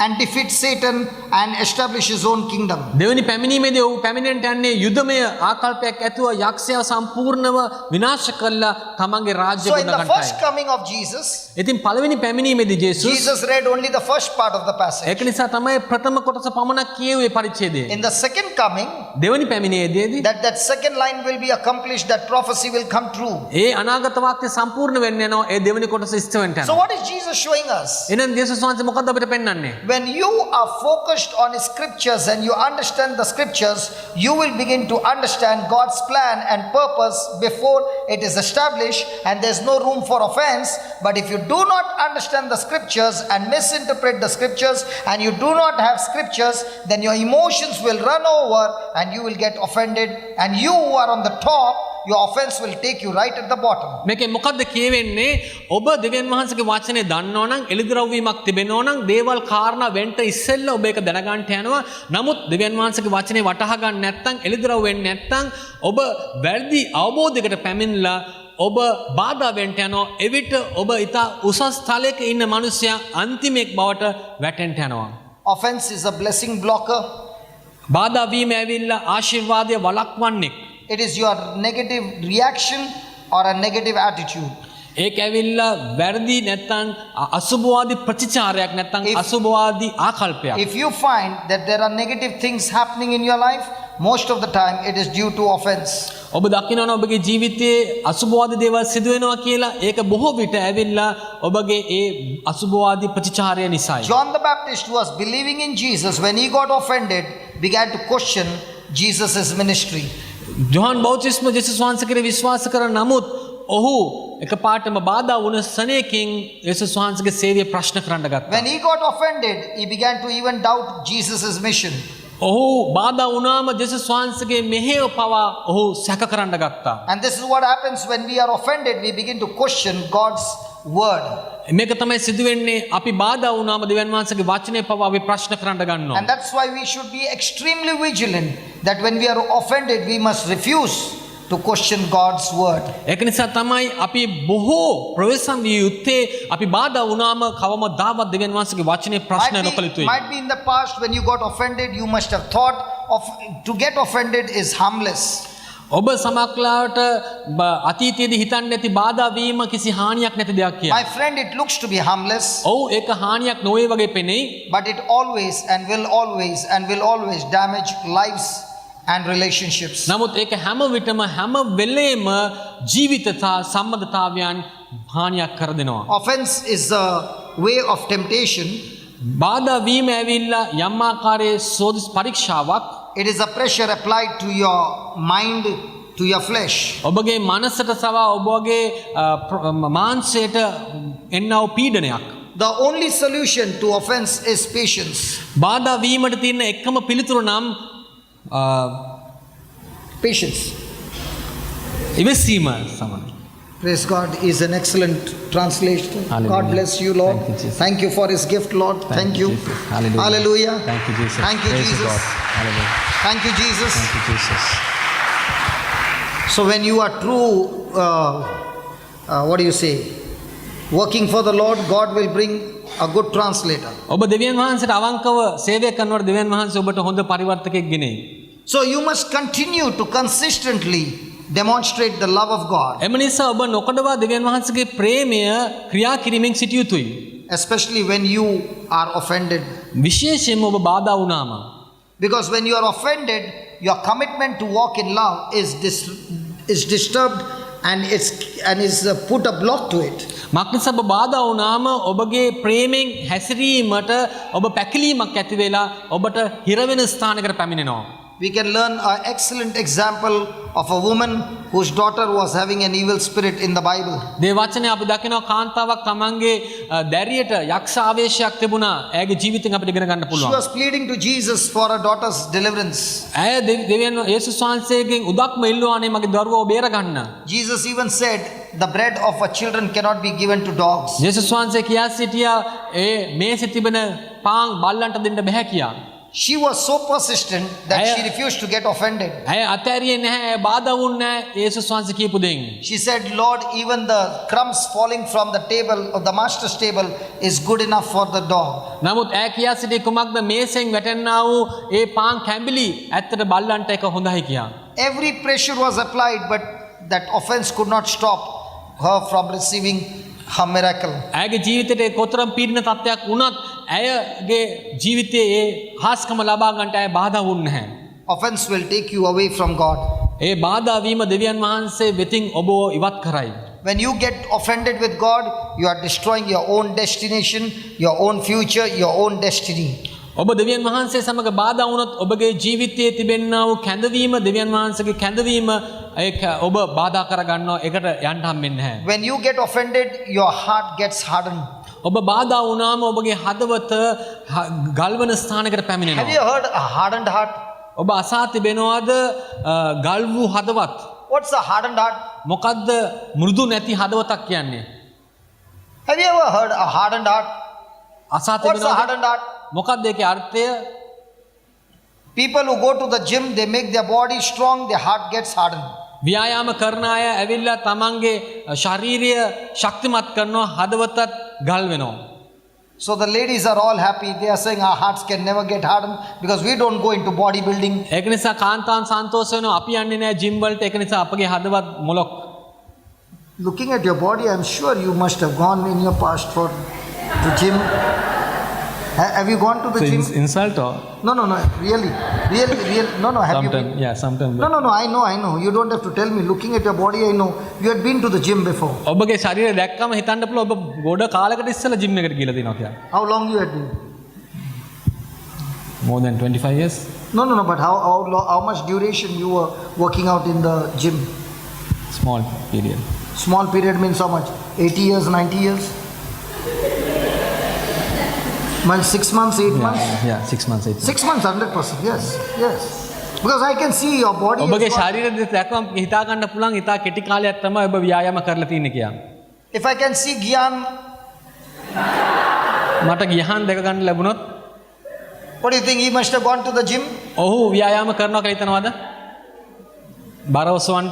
and defeat Satan and establish his own kingdom. දෙවනි පැමිණීමේදී ඔහු පැමිණෙන්නට යන්නේ යුද්ධමය ආකල්පයක් ඇතුව යක්ෂයා සම්පූර්ණව විනාශ කළා තමන්ගේ රාජ්‍ය So in the ගොඩනගන්නටයි. first coming of Jesus, ඉතින් පළවෙනි පැමිණීමේදී ජේසුස් Jesus read only the first part of the passage. ඒක නිසා තමයි ප්‍රථම කොටස පමණක් කියුවේ පරිච්ඡේදයේ. In the second coming, දෙවනි පැමිණීමේදී that second line will be accomplished, that prophecy will come true. ඒ අනාගත වාක්‍ය සම්පූර්ණ වෙන්න යනවා. ඒ දෙවනි කොටස ඉෂ්ට වෙන්න So යනවා. what is Jesus showing us? එහෙනම් ජේසුස් වහන්සේ මොකක්ද අපිට පෙන්වන්නේ? When you are focused on his scriptures and you understand the scriptures, you will begin to understand God's plan and purpose before it is established, and there's no room for offense. But if you do not understand the scriptures and misinterpret the scriptures, and you do not have scriptures, then your emotions will run over and you will get offended, and you who are on the top, your offense will take you right at the bottom. මේකේ මොකද්ද කියවෙන්නේ? ඔබ දෙවියන් වහන්සේගේ වචනේ දන්නවා නම් එළිදරව්වීමක් තිබෙනවා නම් දේවල් කාරණා වෙන්න ඉස්සෙල්ලා ඔබ ඒක දැනගන්න යනවා. නමුත් දෙවියන් වහන්සේගේ වචනේ වටහා ගන්න නැත්නම් එළිදරව් වෙන්නේ නැත්නම් ඔබ වැරදි අවබෝධයකට පැමිණලා ඔබ බාධා වෙන්න යනවා. එවිට ඔබ ඊට උසස් තලයක ඉන්න මිනිසයා අන්තිමෙක් බවට වැටෙන්න යනවා. Offense is a blessing blocker. බාධා වීම ඇවිල්ලා ආශිර්වාදය වළක්වන්නේ. It is your negative reaction or a negative attitude. ඒක ඇවිල්ලා වැරදි නැත්නම් අසුභවාදී ප්‍රතිචාරයක් නැත්නම් අසුභවාදී ආකල්පයක්. If you find that there are negative things happening in your life, most of the time it is due to offense. ඔබ දකිනවා ඔබගේ ජීවිතයේ අසුභවාදී දේවල් සිදු වෙනවා කියලා. ඒක බොහෝ විට ඇවිල්ලා ඔබගේ ඒ අසුභවාදී ප්‍රතිචාරය නිසායි. John the Baptist was believing in Jesus. When he got offended, began to question Jesus' ministry. Yohan බෞතිස්ම ජේසුස් වහන්සේ කෙරෙහි විශ්වාස කරන නමුත් ඔහු එකපාරටම බාධා වුණ සනේකින් යේසුස් වහන්සේගේ සේවය ප්‍රශ්න කරන්න ගත්තා. When he got offended, he began to even doubt Jesus' mission. ඔහු බාධා වුණාම ජේසුස් වහන්සේගේ මෙහෙය පවා ඔහු සැක කරන්න ගත්තා. And this is what happens when we are offended, we begin to question God's word. මේක තමයි සිදුවෙන්නේ. අපි බාධා වුණාම දෙවියන් වහන්සේගේ වචනේ පවා අපි ප්‍රශ්න කරන්න ගන්නවා. And that's why we should be extremely vigilant that when we are offended, we must refuse to question God's word. ඒක නිසා තමයි අපි බොහෝ ප්‍රවේශම් විය යුත්තේ. අපි බාධා වුණාම කවමදාවත් දෙවියන් වහන්සේගේ වචනේ ප්‍රශ්න නොකළ යුතුයි. Might be in the past when you got offended, you must have thought of to get offended is harmless. ඔබ සමහරවිට අතීතයේදී හිතන්නේ නැති බාධා වීම කිසි හානියක් නැති දෙයක් කියලා. My friend, it looks to be harmless. ඔව් ඒක හානියක් නොවේ වගේ පෙනෙයි. But it always and will always damage lives and relationships. නමුත් ඒක හැම විටම හැම වෙලේම ජීවිත සම්බන්ධතාවයන් හානියක් කර දෙනවා. Offense is a way of temptation. බාධා වීම ඇවිල්ලා යම් ආකාරයේ සෝදිස් පරීක්ෂාවක්. It is a pressure applied to your mind, to your flesh. ඔබගේ මනසට සවා ඔබගේ මාංශයට එන්නව පීඩනයක්. The only solution to offense is patience. බාධා වීමට තියෙන එකම පිළිතුර නම් Patience. ඉවසීම සමග. Praise God is an excellent translation. Hallelujah. God bless you, Lord. Thank you, Jesus. Thank you for his gift, Lord. Thank you. Jesus. Hallelujah. Hallelujah. Thank you, Jesus. Thank you, Praise Jesus. God. Hallelujah. Thank you, Jesus. Thank you, Jesus. So when you are true, what do you say? Working for the Lord, God will bring a good translator. ඔබ දෙවියන් වහන්සේට අවංකව සේවය කරනකොට දෙවියන් වහන්සේ ඔබට හොඳ පරිවර්තකයෙක් ගෙනෙයි. So you must continue to consistently demonstrate the love of God. එම නිසා ඔබ නොකඩවා දෙවියන් වහන්සේගේ ප්‍රේමය ක්‍රියා කිරීමෙන් සිටිය යුතුයි. Especially when you are offended. විශේෂයෙන්ම ඔබ බාධා වුණාම. Because when you are offended, your commitment to walk in love is disturbed, and is put a block to it. මක්නිසා ඔබ බාධා වුණාම ඔබගේ ප්‍රේමෙන් හැසිරීමට ඔබ පැකිලීමක් ඇති වෙලා ඔබට හිර වෙන ස්ථානයකට පැමිණෙනවා. We can learn an excellent example of a woman whose daughter was having an evil spirit in the Bible. දේ වචනේ අපි දකිනවා කාන්තාවක් තමන්ගේ දැරියට යක්ෂ ආවේශයක් තිබුණා. ඇයගේ ජීවිතෙන් අපිට ඉගෙන ගන්න She පුළුවන්. was pleading to Jesus for her daughter's deliverance. ඇය දෙවියන් යේසුස් වහන්සේගෙන් උදක්ම ඉල්ලුවානේ මගේ දරුවව බේර ගන්න. Jesus even said, the bread of a children cannot be given to dogs. යේසුස් වහන්සේ කියා සිටියා ඒ මේසෙ තිබෙන පාන් බල්ලන්ට දෙන්න බෑ කියා. She was so persistent that she refused to get offended. ඇය අතෑරියේ නැහැ. ඇය බාධා වුණේ නැහැ යේසුස් වහන්සේ කියපු දෙයින්. She said, Lord, even the crumbs falling from the table of the master's table is good enough for the dog. නමුත් ඇය කියා සිටි කුමක්ද මේසෙන් වැටෙන්නා වූ ඒ පාන් කැඹිලි ඇත්තට බල්ලන්ට එක හොඳයි කියා. Every pressure was applied, but that offense could not stop her from receiving her miracle. ඇයගේ ජීවිතේ කොතරම් පීඩන තත්ත්වයක් වුණත් ඇයගේ ජීවිතයේ ඒ හාස්කම ලබා ගන්නට ඇය බාධා වුන්නේ නැහැ. Offense will take you away from God. ඒ බාධා වීම දෙවියන් වහන්සේ වෙතින් ඔබව ඉවත් කරයි. When you get offended with God, you are destroying your own destination, your own future, your own destiny. ඔබ දෙවියන් වහන්සේ සමග බාධා වුණොත් ඔබගේ ජීවිතයේ තිබෙනා වූ කැඳවීම දෙවියන් වහන්සේගේ කැඳවීම ඒක ඔබ බාධා කර ගන්නවා. ඒකට යන්න හම්බෙන්නේ නැහැ. When you get offended, your heart gets hardened. ඔබ බාධා වුණාම ඔබගේ හදවත ගල්වන ස්ථානයකට Have පැමිණෙනවා. you heard a hardened heart? ඔබ අසා තිබෙනවද ගල් වූ හදවත්? What's a hardened heart? මොකද්ද මෘදු නැති හදවතක් කියන්නේ? Have you ever heard a hardened heart? අසා What's a තිබෙනවද? hardened heart? මොකක්ද ඒකේ අර්ථය? People who go to the gym, they make their body strong, their heart gets hardened. ව්‍යායාම කරන අය ඇවිල්ලා තමන්ගේ ශාරීරිය ශක්තිමත් කරනවා හදවතත් ගල් වෙනවා. So the ladies are all happy. They are saying our hearts can never get hardened because we don't go into bodybuilding. ඒක නිසා කාන්තාවන් සන්තෝෂ වෙනවා අපි යන්නේ නැහැ ජිම් වලට ඒක නිසා අපගේ හදවත් මොලොක්. Looking at your body, I'm sure you must have gone in your past for the gym. Have you gone to the gym? insult or No, really. No, have you been? yeah sometime No, I know. You don't have to tell me. Looking at your body, I know. You had been to the gym before. ඔබගේ ශරීරය දැක්කම හිතන්න පුළුවන් ඔබ ගොඩ කාලයකට ඉස්සෙල්ලා gym එකට ගිහලා තියෙනවා කියලා. How long you had been? more than 25 years. No, but how much duration you were working out in the gym? small period. Small period means how much? 80 years, 90 years? Well, 6 months, 8 months? yeah 6 months 8 months. 6 months, 100%. Yes. Because I can see your body. ඔබගේ has got- ශරීරය දැක්කම හිතා ගන්න පුළුවන් ඉතා කෙටි කාලයක් තමයි ඔබ ව්‍යායාම කරලා තියෙන්නේ කියලා. If I can see Gyan, මට ගියහන් දෙක ගන්න ලැබුණොත් what do you think? He must have gone to the gym? ඔහු ව්‍යායාම කරනවා කියලා හිතනවද? බර ඔසවන්න?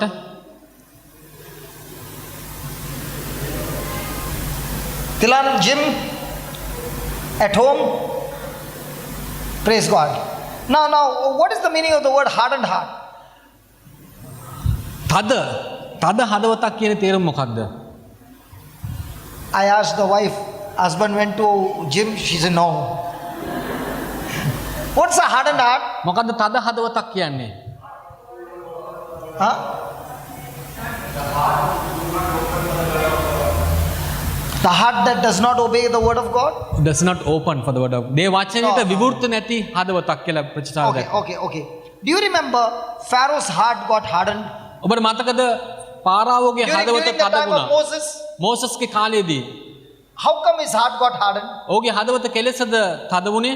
Tilan, gym? At home? Praise God. Now, what is the meaning of the word hardened heart? තද හදවතක් කියන තේරුම මොකක්ද? I asked the wife, husband went to gym, she said no. What's a hardened heart? මොකද්ද තද හදවතක් කියන්නේ? Huh? The heart that does not obey the word of God? does not open for the word of දේ වචනෙට විවෘත නැති හදවතක් කියලා ප්‍රතිචාර දැක්කා. Okay. Do you remember Pharaoh's heart got hardened? ඔබට මතකද පාරාවෝගේ During හදවත the තද time of වුණා? Moses? මෝසස්ගේ කාලයේදී How come his heart got hardened? ඔහුගේ හදවත කෙලෙසද තද වුණේ?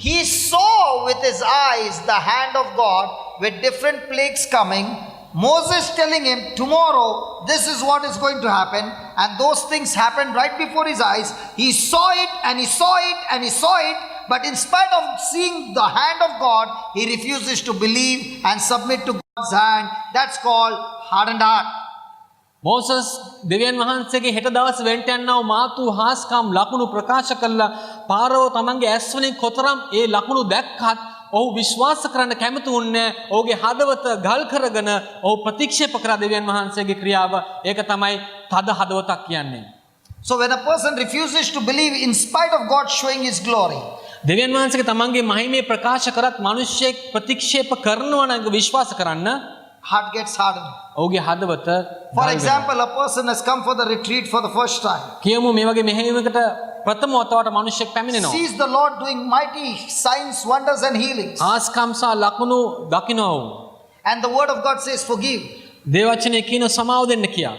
He saw with his eyes the hand of God with different plagues coming. Moses telling him, tomorrow this is what is going to happen. And those things happened right before his eyes. He saw it and he saw it and he saw it. But in spite of seeing the hand of God, he refuses to believe and submit to God's hand. That's called hardened heart. Moses දෙවියන් වහන්සේගේ හෙට දවස් වෙන්ට යනව මාතු හාස්කම් ලකුණු ප්‍රකාශ කළා. පාරෝ තමන්ගේ ඇස් වලින් කොතරම් ඒ ලකුණු දැක්කත් ඔහු විශ්වාස කරන්න කැමති වුණේ ඔහුගේ හදවත ගල් කරගෙන ඔහු ප්‍රතික්ෂේප කරා දෙවියන් වහන්සේගේ ක්‍රියාව. ඒක තමයි තද හදවතක් කියන්නේ. So when a person refuses to believe in spite of God showing his glory, දෙවියන් වහන්සේගේ තමන්ගේ මහිමේ ප්‍රකාශ කරත් මිනිස්සෙක් ප්‍රතික්ෂේප කරනවා නම් විශ්වාස කරන්න heart gets hardened. ඔහුගේ හදවත For ගල් වෙනවා. example, a person has come for the retreat for the first time. කියමු මේ වගේ මෙහෙයුමකට ප්‍රථම වතාවට මිනිසෙක් පැමිණෙනවා. Sees the Lord doing mighty signs, wonders, and healings. ආස්කම් සහ ලකුණු දකිනවා ඔහු. And the word of God says, forgive. දේවචනේ කියන සමාව දෙන්න කියා.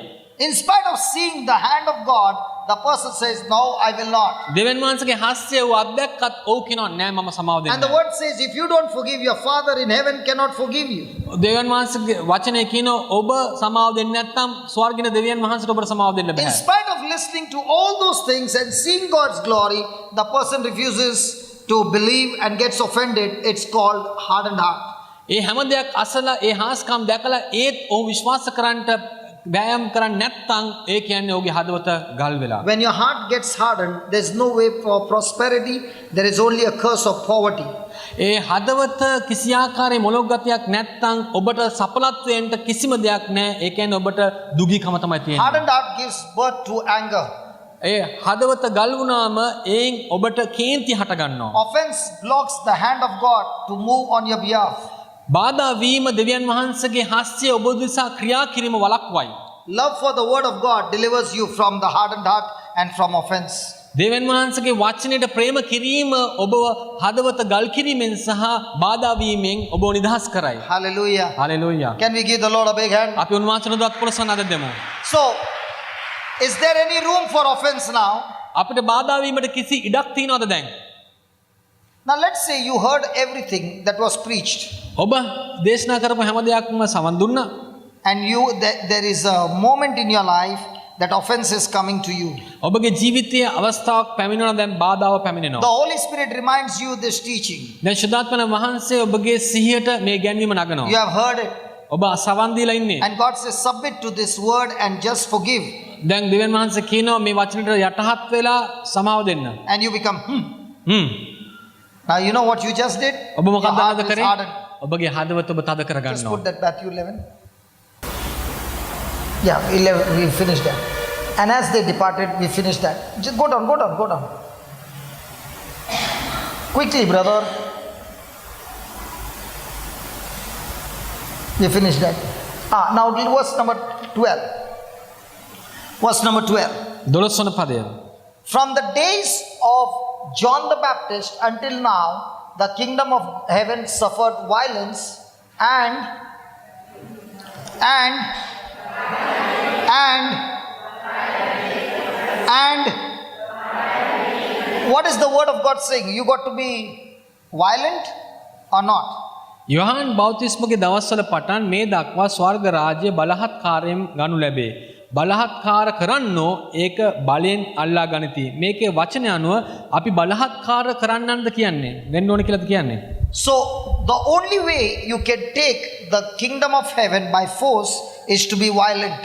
In spite of seeing the hand of God, the person says, no, I will not. දෙවියන් වහන්සේගේ හස්තය ඔහු අත්දැක්කත් ඔහු කියනවා නෑ මම සමාව And the දෙන්නේ. word says, if you don't forgive, your Father in heaven cannot forgive you. දෙවියන් වහන්සේගේ වචනේ කියනවා ඔබ සමාව දෙන්නේ නැත්නම් ස්වර්ගින දෙවියන් වහන්සේට ඔබට සමාව දෙන්න In බෑ. spite of listening to all those things and seeing God's glory, the person refuses to believe and gets offended. It's called hardened heart. ඒ හැම දෙයක් අසලා ඒ හාස්කම් දැකලා ඒත් ඔහු විශ්වාස කරන්නට වෑයම් කරන්නේ නැත්නම් ඒ කියන්නේ ඔහුගේ හදවත ගල් වෙලා. When your heart gets hardened, there's no way for prosperity. There is only a curse of poverty. ඒ හදවත කිසි ආකාරයේ මොළොක් ගතියක් නැත්නම් ඔබට සඵලත්වයෙන්ට කිසිම දෙයක් නැහැ. ඒ කියන්නේ ඔබට දුගීකම තමයි තියෙන්නේ. Hardened heart gives birth to anger. ඒ හදවත ගල් වුණාම ඒන් ඔබට කේන්ති හට ගන්නවා. Offense blocks the hand of God to move on your behalf. බාධා වීම දෙවියන් වහන්සේගේ හස්තය ඔබ දිසා ක්‍රියා කිරීම වළක්වයි. Love for the word of God delivers you from the hardened heart and from offense. දෙවියන් වහන්සේගේ වචනයට ප්‍රේම කිරීම ඔබව හදවත ගල් කිරීමෙන් සහ බාධා වීමෙන් ඔබව නිදහස් කරයි. Hallelujah. Hallelujah. Can we give the Lord a big hand? අපි උන්වහන්සේට දත් පුරසන අද දෙමු. So, is there any room for offense now? අපිට බාධා වීමට කිසි ඉඩක් තියනවද දැන්? Now, let's say you heard everything that was preached, ඔබ දේශනා කරපු හැම දෙයක්ම සවන් දුන්නා. and there is a moment in your life that offense is coming to you. ඔබගේ ජීවිතයේ අවස්ථාවක් පැමිණෙනවා දැන් බාධාව The පැමිණෙනවා. Holy Spirit reminds you this teaching. දැන් ශුද්ධාත්මන වහන්සේ ඔබගේ සිහියට මේ ගැන්වීම You නගනවා. have heard it, ඔබ සවන් දීලා ඉන්නේ. and God says, submit to this word and just forgive, දැන් දෙවියන් වහන්සේ කියනවා මේ වචනට යටහත් වෙලා සමාව දෙන්න. and you become. Hmm. Now, you know what you just did? ඔබ Your මොකක්ද heart අද is කරේ? hardened. ඔබගේ හදවත ඔබ තද Just කරගන්නවා. put that Matthew 11. Yeah, 11, we finished that. And as they departed, we finished that. Just go down, go down, go down. Quickly, brother. We finished that. Now verse number 12. Verse number 12. 12 වන පදය. From the days of John the Baptist until now, the kingdom of heaven suffered violence, and what is the word of God saying? You got to be violent or not? Yohan බෞතිස්මගේ දවස්වල පටන් මේ දක්වා ස්වර්ග රාජ්‍ය බලහත්කාරයෙන් ගනු ලැබේ. බලහත්කාර කරන්නෝ ඒක බලයෙන් අල්ලා ගනිති. මේකේ වචනය අනුව අපි බලහත්කාර කරන්නන්ද කියන්නේ. වෙන්න ඕන කියලාද කියන්නේ. So the only way you can take the kingdom of heaven by force is to be violent.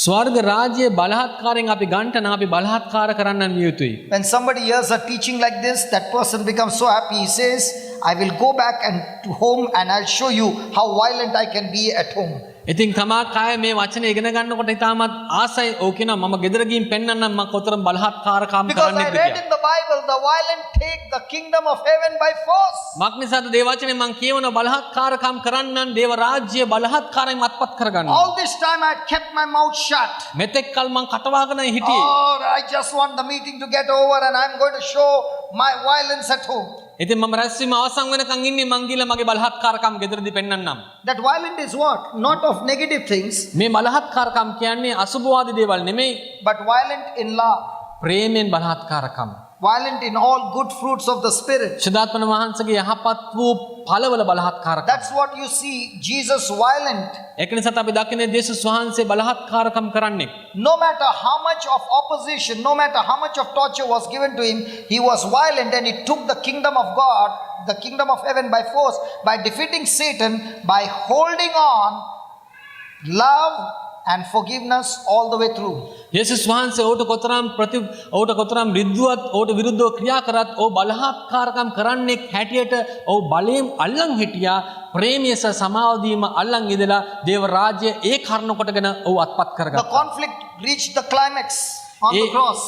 ස්වර්ග රාජ්‍ය බලහත්කාරයෙන් අපි ගන්නට නම් අපි බලහත්කාර කරන්නන් විය යුතුයි. When somebody hears a teaching like this, that person becomes so happy. He says, I will go back and to home and I'll show you how violent I can be at home. ඉතින් තමා කාය මේ වචනේ ඉගෙන ගන්නකොට ඉතාමත් ආසයි ඕක කියනවා මම ගෙදර ගිහින් පෙන්නන්නම් මම කොතරම් බලහත්කාරකම් Because I කරන්නේද read කියලා. in the Bible, the violent take the kingdom of heaven by force. මක් නිසාද දේව වචනේ මම කියවන බලහත්කාරකම් කරන්නන් දේව රාජ්‍ය බලහත්කාරයෙන් අත්පත් කරගන්නවා. All this time I kept my mouth shut. මෙතෙක් කල මං කටවාගෙන හිටියේ. Oh, I just want the meeting to get over and I'm going to show my violence at home. ඉතින් මම රැස්වීම අවසන් වෙනකන් ඉන්නේ මං ගිහලා මගේ බලහත්කාරකම් ගෙදරදී පෙන්නන්නම්. That violent is what? Not of negative things, මේ බලහත්කාරකම් කියන්නේ අසුභවාදී දේවල් නෙමෙයි. but violent in love. ප්‍රේමයෙන් බලහත්කාරකම්. Violent in all good fruits of the Spirit. ශුද්ධාත්මන වහන්සේගේ යහපත් වූ ඵලවල බලහත්කාරකම්. That's what you see Jesus violent. ඒක නිසා අපි දකින්නේ යේසුස් වහන්සේ බලහත්කාරකම් කරන්නේ. No matter how much of opposition, no matter how much of torture was given to him, he was violent and he took the kingdom of God, the kingdom of heaven by force, by defeating Satan, by holding on love and forgiveness all the way through. යේසුස් වහන්සේ ඔහුට කොතරම් රිද්දුවත් ඔහුට විරුද්ධව ක්‍රියා කරත් ඔහු බලහත්කාරකම් කරන්නේ හැටියට ඔහු බලයෙන් අල්ලන් හිටියා. ප්‍රේමය සහ සමාව දීම අල්ලන් ඉඳලා දේව රාජ්‍ය ඒ කරුණ කොටගෙන ඔහු අත්පත් The කරගත්තා. conflict reached the climax on the cross.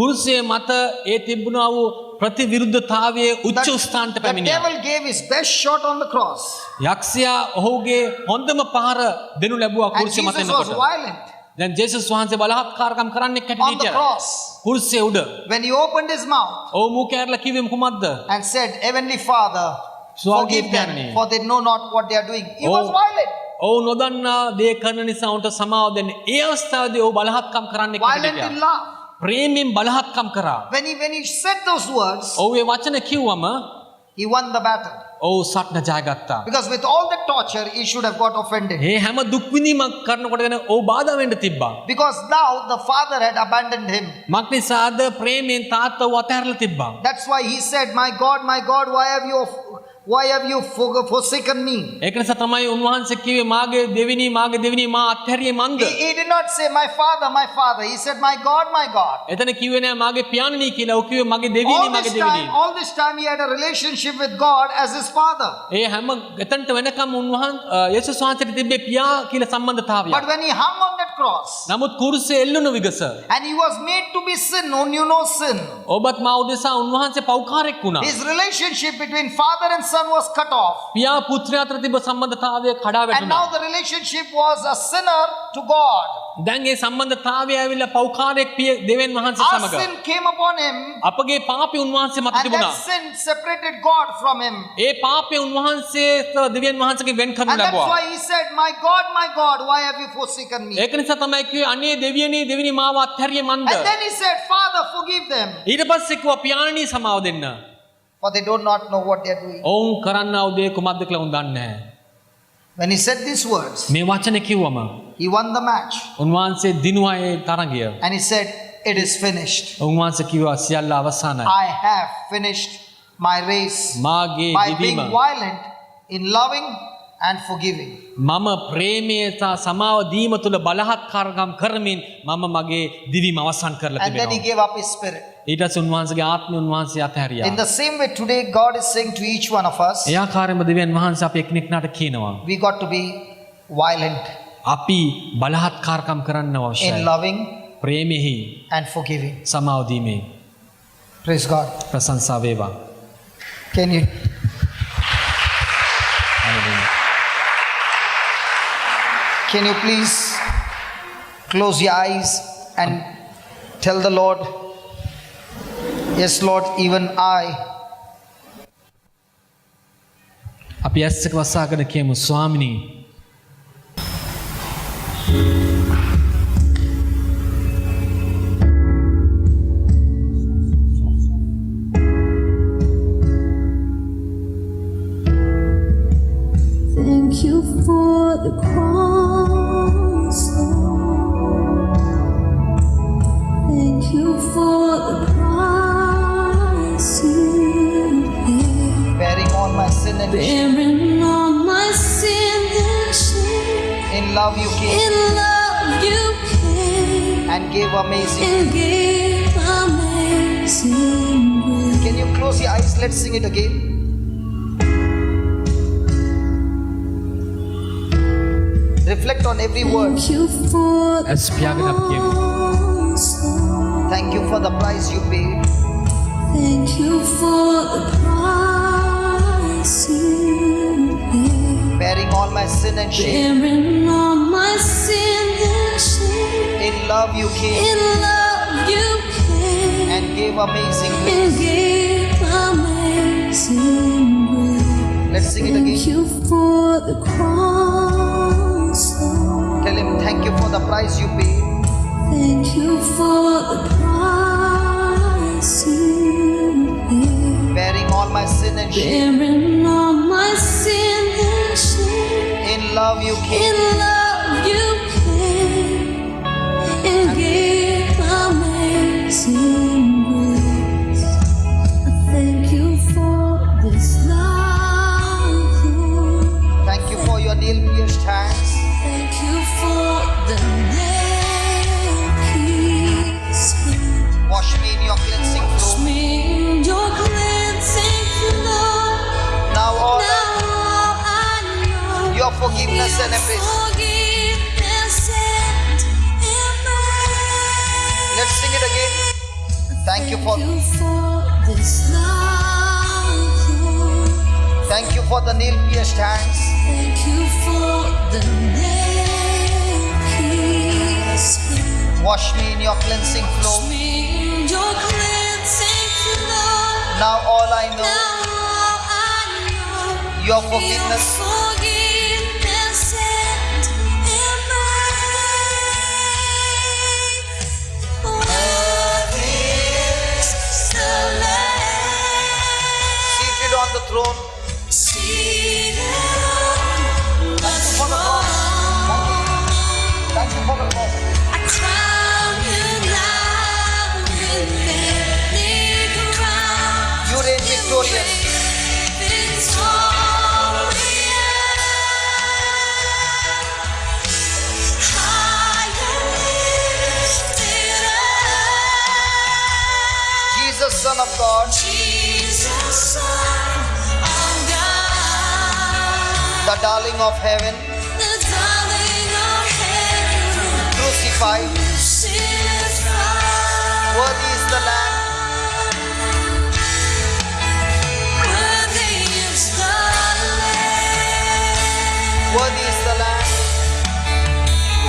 කුරුසය මත ඒ තිබුණා වූ ප්‍රතිවිරුද්ධතාවයේ උච්ච ස්ථානට The පැමිණියා. devil gave his best shot on the cross. යක්ෂයා ඔහුගේ හොඳම පහර දෙනු ලැබුවා And කුරුසය මත Jesus was එනකොට. violent දැන් ජේසුස් වහන්සේ බලහත්කාරකම් කරන්නෙක් on හැටියට the හිටියා. cross. කුරුසය උඩ. When he opened his mouth ඔහු මුඛ ඇරලා කිව්වේ කුමක්ද? and said, Heavenly Father, forgive them, for they know not what they are doing. He was Oh. violent. ඔහු නොදන්නා දේ කරන නිසා උන්ට සමාව දෙන්න. ඒ අවස්ථාවේදී ඔහු බලහත්කම් කරන්නෙක් Violent හැටියට in හිටියා. love. ප්‍රේමයෙන් බලහත්කම් කරා. When he said those words, ඔහු ඒ වචන කිව්වම he won the battle. ඔහු සටන ජයගත්තා. Because with all the torture, he should have got offended. ඒ හැම දුක් විඳීමක් කරනකොටගෙන ඔහු බාධා වෙන්න තිබ්බා. Because now the father had abandoned him. මක් නිසාද ප්‍රේමයෙන් තාත්තා ඔහු අතහැරලා තිබ්බා. That's why he said, my God, why have you forsaken me? ඒක නිසා තමයි උන්වහන්සේ කිව්වේ මාගේ දෙවිනි මා අත්හැරියේ මන්ද? He did not say, my father. He said, my God. එතන කිව්වේ නෑ මාගේ පියාණනි කියලා. ඔහු කිව්වේ මගේ දෙවිනි. All this time he had a relationship with God as his father. ඒ හැම එතනට වෙනකම් උන්වහන්සේ යේසුස් වහන්සේට තිබ්බේ පියා කියලා සම්බන්ධතාවයක්. But when he hung on that cross නමුත් කුරුසේ එල්ලුණු විගස and he was made to be sin, who knew no sin, ඔබත් මා උදෙසා උන්වහන්සේ පව්කාරයෙක් වුණා. his relationship between father and son was cut off. පියා පුත්‍රයා අතර තිබ්බ සම්බන්ධතාවය කඩා And වැටුණා. now the relationship was a sinner to God. දැන් ඒ සම්බන්ධතාවය ඇවිල්ලා පව්කාරයෙක් දෙවියන් වහන්සේ Our සමග. sin came upon him, අපගේ පාපය උන්වහන්සේ මත and තිබුණා. that sin separated God from him. ඒ පාපය උන්වහන්සේ දෙවියන් වහන්සේගෙන් වෙන් කරනු And that's ලැබුවා. why he said, my God, why have you forsaken me? ඒක නිසා තමයි කිව්වේ අනේ දෙවියනි මාව අත්හැරියේ මන්ද? And then he said, Father, forgive them, ඊට පස්සේ කිව්වා පියාණනි සමාව දෙන්න. for they do not know what they are doing. ඔවුන් කරන්නා වූ දේ කුමක්ද කියලා උන් දන්නේ නැහැ. When he said these words, මේ වචන කිව්වම he won the match. උන්වහන්සේ දිනුවා ඒ තරගය. And he said, it is finished. උන්වහන්සේ කිව්වා සියල්ල අවසానයි. I have finished my race මාගේ by දිවීම being violent in loving and forgiving. මම ප්‍රේමය සහ සමාව දීම තුළ බලහත්කාරකම් කරමින් මම මගේ දිවීම අවසන් කරලා And then he තිබෙනවා. gave up his spirit. ඊට පස්සේ උන්වහන්සේගේ ආත්මය උන්වහන්සේ අතහැරියා. In the same way, today God is saying to each one of us, ඒ ආකාරයෙන්ම දෙවියන් වහන්සේ අපි එකිනෙකාට කියනවා. we got to be violent අපි බලහත්කාරකම් කරන්න in අවශ්‍යයි. loving ප්‍රේමෙහි and forgiving. සමාව දීමේ Praise God. ප්‍රශංසා වේවා. Can you please close your eyes and tell the Lord, yes Lord, even I අපි ඇස් එක වසාගෙන කියමු ස්වාමිනී Thank you for the cross, Lord. Thank you for the price you paid, bearing all my sin and shame. bearing all my sin and shame. In love you came In love you came and gave amazing. and gave amazing grace. Can you close your eyes? Let's sing it again. Reflect on every word. Thank you for the ඇස් පියාගෙන අපි කියමු. cross, Lord. Thank you for the price you paid. Thank you for the price you paid, Bearing all my sin and shame. bearing all my sin and shame. In love you came In love you came and gave amazing grace. and gave amazing grace. Let's sing it Thank again. you for the cross, Lord. Tell him thank you for the price you paid. Thank you for the price you paid, Bearing all my sin and shame. bearing all my sin and shame. In love you In came love you came and gave amazing grace. I thank you for this life, Lord. Thank you for your nail-pierced hands. Thank you for the nail-pierced hands. Wash me in your cleansing Wash flow. me in your cleansing flow. Now all Now I know your forgiveness and embrace. forgiveness Thank you for this love, Lord. thank you for the nail-pierced hands. Thank you for the nail-pierced hands. Wash me in your cleansing flow. Me in your cleansing flow. Now all I Now know, I know your forgiveness. forgiveness and embrace. Worthy is the Lamb Seated on the throne. seated on the For the cross. throne. Thank you for the cross. I crown you now with many crowns. You reign victorious. Jesus, Son of God, Jesus, Son of God, the darling of heaven, the darling of heaven, crucified. crucified. Worthy is the Lamb. Worthy is the Lamb. Worthy is the Lamb.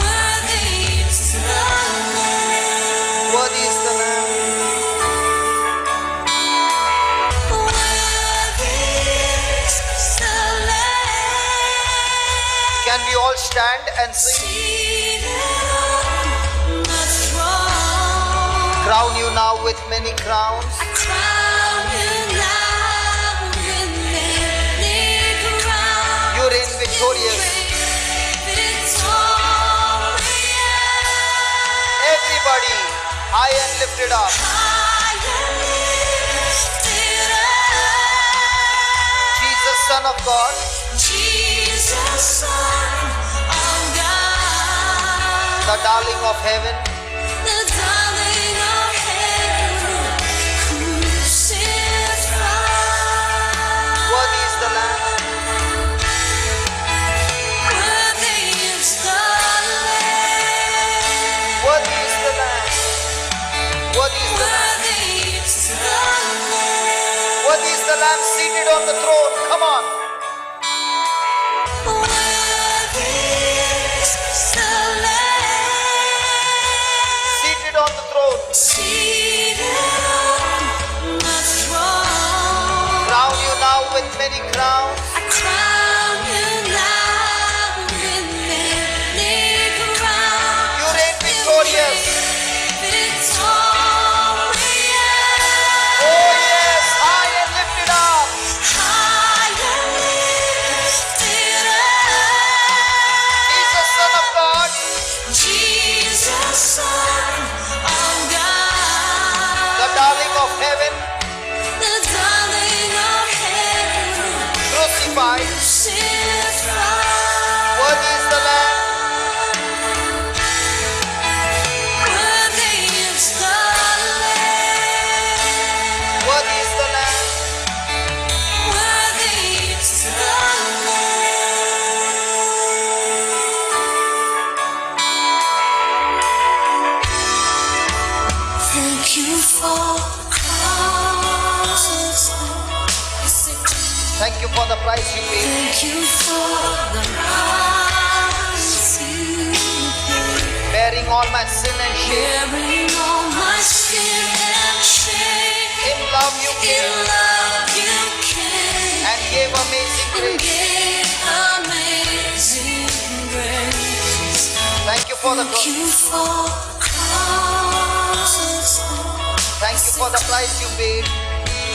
Worthy is the Lamb. Worthy is the Lamb. Worthy is the Lamb. Can we all stand and sing? Seated on the throne. Crown you now with many crowns. I crown you now with many crowns. You reign victorious. Everybody, high and lifted up. Jesus, Son of God, Jesus, Son of God, the darling of heaven, the darling of heaven, crucified. worthy is the Lamb. Worthy is the Lamb. Worthy is the Lamb. Worthy is the Lamb. Worthy is the Lamb. Worthy is the Lamb seated on the throne. Come on. Worthy is the Lamb. Seated on the throne. Seated on the throne. Crown you now with many crowns. I crown you now with many crowns. You reign victorious. Victorious. Oh yes, high and lifted up. High and lifted up. Jesus, Son of God, Jesus, Son of the God, darling of heaven, the darling of heaven, crucified. crucified. Worthy is the Lamb. Worthy is the Lamb. Worthy is the Lamb. Worthy is the Lamb. Thank you for crosses. Thank you for the price you paid. Thank you for the price you paid. Bearing all my sin and shame. Bearing all my sin and shame. In love you In came love you came and gave amazing and grace. gave amazing grace. Thank you for the Thank cross. you for crosses. Thank you for the price you paid.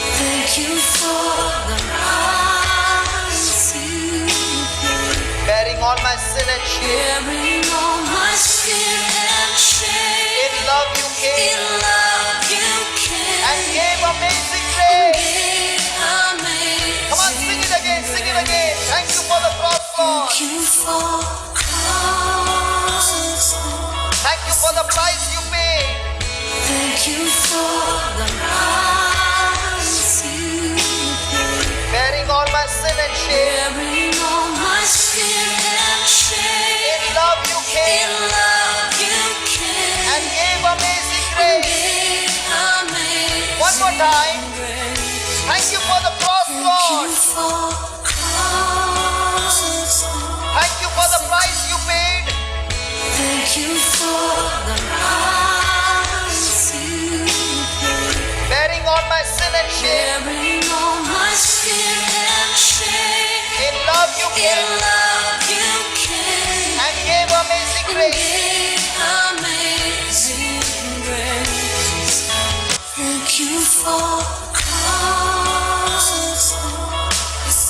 Thank you for the price you paid. Bearing all my sin and shame. Bearing all my sin and shame. In love you In came love you came and gave amazing grace. gave amazing. Come on, sing it again, sing it again. Thank you for the cross, Lord. Thank you for crosses. Thank you for the price you paid. Thank you for the price you paid. Bearing all my sin and shame. Bearing all my sin and shame. In love you In came love you came and gave amazing and grace. gave amazing time. Thank you for the cross, Lord. Thank you for the price you paid. Thank you for the price you paid. Bearing all my sin and shame. Bearing all my sin and shame. In love you In came love you came and gave amazing and grace. gave amazing grace. Thank you for the cross.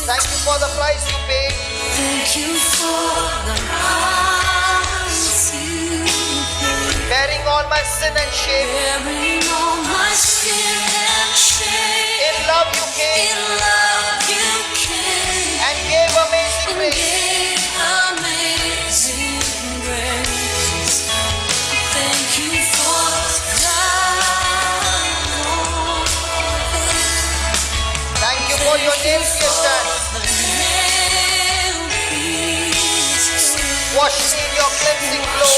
Thank you for the price you paid. Thank you for the price you paid. Bearing all my sin and shame. Bearing all my sin and shame. In love you came In love you came and gave amazing and grace. gave amazing grace. Thank you for that, Lord. Thank you for your nail pierced hands. The nail-pierced Wash me in your cleansing flow.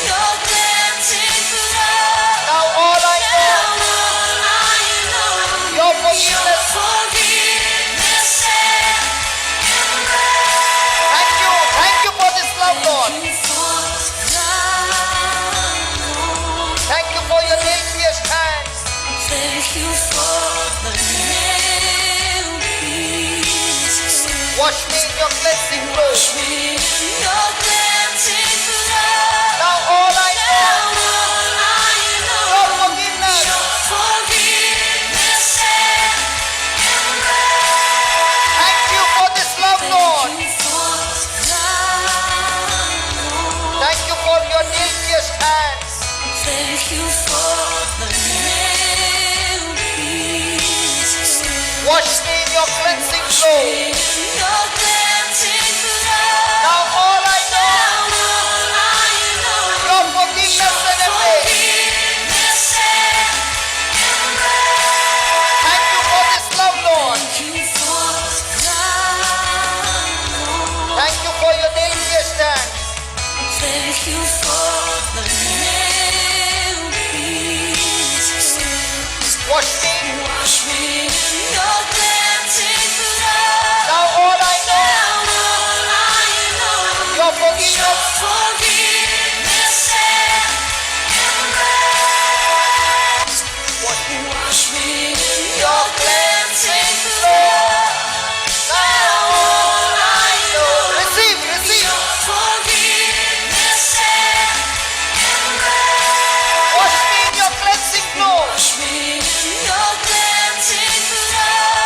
your cleansing blood. Now all I know, Now all I know, your forgiveness. forgiveness and Thank you for this love, Lord. Thank you for your nail pierced hands. Thank you for the nail-pierced. Wash me in your cleansing flow. Your cleansing blood. Now all I Now know, all I know, your forgiveness. forgiveness and Thank you for this love, Lord. thank you for that, Lord. Thank you for your nail pierced hands. Thank you for the nail-pierced. Wash me in your cleansing flow. Your cleansing blood. Now all I know, Now all I know, your forgiveness and embrace. forgiveness and Thank you for this love, Lord. thank you for that, Lord. Thank you for your nail pierced hands. Thank you for the nail-pierced. Wash me. Wash me in your cleansing blood. Now all I know, Now all I know, your forgiveness. forgiveness and wash me in your cleansing blood. Now all I know, Receive. forgiveness and Wash me in your cleansing flow. wash me in your cleansing blood.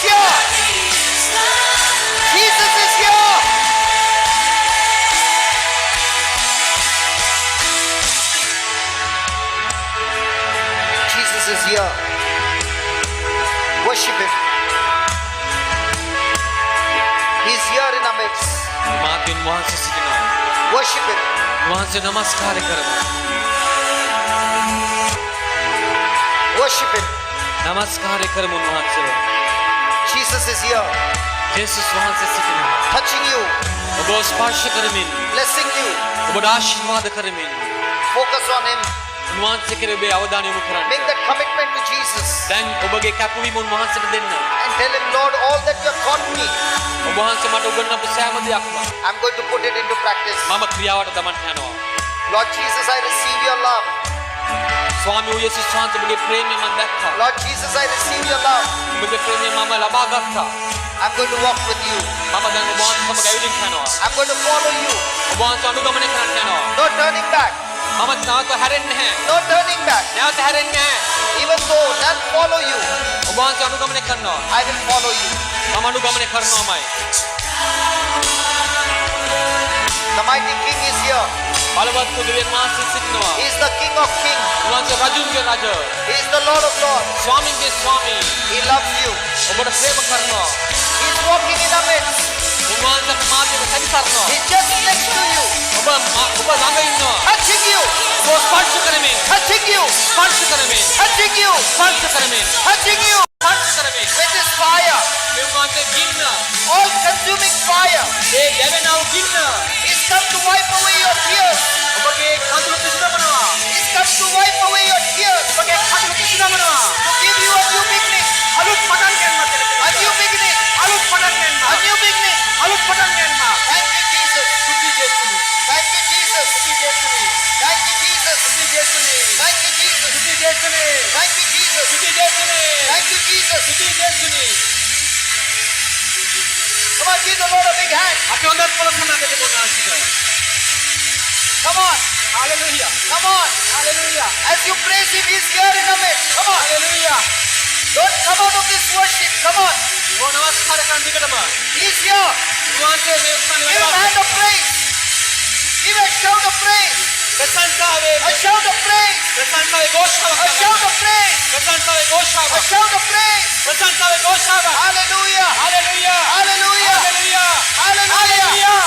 is here. Jesus is here. Jesus is here. Worship him. He's here in our midst. මාගේ උන්වහන්සේ සිටිනවා. Worship him. උන්වහන්සේ නමස්කාරය කරමු. Worship him. නමස්කාරය කරමු උන්වහන්සේව. Jesus is here. ජේසුස් වහන්සේ සිටිනවා. Touching you. ඔබව ස්පර්ශ කරමින්, Blessing you. ඔබට ආශිර්වාද කරමින්, Focus on him. උන්වහන්සේ කෙරෙහි ඔබේ අවධානය යොමු කරන්න. Make that commitment to Jesus. දැන් ඔබගේ කැපවීම උන්වහන්සේට දෙන්න. And tell him, Lord, all that you have taught me, ඔබ වහන්සේ මට උගන්වපු සෑම දෙයක්ම I'm going to put it into practice. මම ක්‍රියාවට දමන්න යනවා. Lord Jesus, I receive your love. ස්වාමී වූ යේසුස් වහන්සේ ඔබගේ ප්‍රේමය මම දැක්කා. Lord Jesus, I receive your love. ඔබගේ ප්‍රේමය මම ලබා ගත්තා. I'm going to walk with you. මම දැන් ඔබ වහන්සේ සමග ඇවිදින්න යනවා. I'm going to follow you. ඔබ වහන්සේ අනුගමනය කරන්න යනවා. No turning back. මම නැවත හැරෙන්නේ නැහැ. No turning back. නැවත හැරෙන්නේ නැහැ. Even though none follow you, ඔබ වහන්සේ අනුගමනය කරනවා. I will follow you. මම අනුගමනය කරනවාමයි. The mighty King is here. බලවත් දෙවියන් වහන්සේ සිටිනවා. He is the King of kings. උන්වහන්සේ රජුන්ගේ රජ. He is the Lord of lords. ස්වාමින්ගේ ස්වාමී. He loves you. ඔබට ප්‍රේම කරනවා. He is walking in our midst. උන්වහන්සේ මාර්ගයේ සැරිසරනවා. He is just next to you. ඔබ ළඟ ඉන්නවා. Touching you. ඔබ ස්පර්ශ කරමින්. Touching you. ස්පර්ශ කරමින්. Touching you. ස්පර්ශ කරමින්. Touching you. ස්පර්ශ කරමින්. With his fire. මේ උන්වහන්සේ ගින්න. All consuming fire. ඒ දැවෙනා වූ ගින්න. He's come to wipe away your tears. ඔබගේ කඳුළු පිසිනවනවා. He's come to wipe away your tears. ඔබගේ කඳුළු පිසිනවනවා. To give you a new beginning. අලුත් පටන් ගැනීමක් A new beginning. අලුත් පටන් A ගැනීමක්. new beginning. අලුත් පටන් ගැනීමක්. Thank you, Jesus. සුද්ධි ජේසුනි. Thank you, Jesus. සුද්ධි ජේසුනි. Thank you, Jesus. සුද්ධි ජේසුනි. Thank you, Jesus. සුද්ධි ජේසුනි. Thank you, Jesus. සුද්ධි ජේසුනි. Thank you, Jesus. සුද්ධි ජේසුනි. Come on, give the Lord a big hand. අපි හොඳට පොළොන්නට දෙන්න. Come on. Hallelujah. Come on. Hallelujah. As you praise Him, He's here in the midst. Come on. Hallelujah. Don't come out of this worship. Come on. ඔබ නමස්කාර කරන විදිහටම He's here. උන්වහන්සේ මේ ස්ථානයේ Give Him a hand of praise. Give a shout of praise. ප්‍රශංසාවේ A shout of praise. ප්‍රශංසාවේ ഘോഷාවක් A shout of praise. ප්‍රශංසාවේ A ഘോഷාවක් shout of praise. ප්‍රශංසාවේ ഘോഷාවක් Hallelujah. Hallelujah. Hallelujah. Hallelujah. Hallelujah.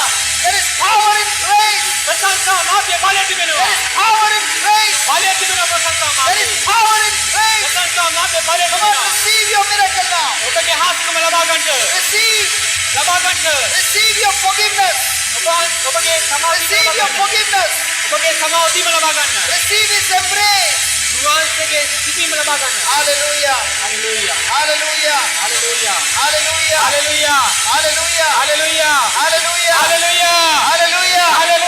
There is power in praise. ප්‍රශංසා මාත්‍ය බලය There තිබෙනවා. is power in praise. බලය තිබෙනවා ප්‍රශංසා There මාත්‍ය. is power in praise. ප්‍රශංසා මාත්‍ය බලය Come on, තිබෙනවා. receive your miracle now. ඔබගේ හාස්කම ලබා ගන්නට. Receive. ලබා ගන්නට. Receive your forgiveness. ඔබගේ සමාධිය Receive ලබා your ගන්න. forgiveness. ඔබගේ සමාධියම ලබා ගන්න. Receive His embrace. උන්වහන්සේගේ සිටීම ලබා ගන්න. Hallelujah. Hallelujah. Hallelujah. Hallelujah. Hallelujah. Hallelujah. Hallelujah. Hallelujah. Hallelujah. Hallelujah. Hallelujah. Hallelujah.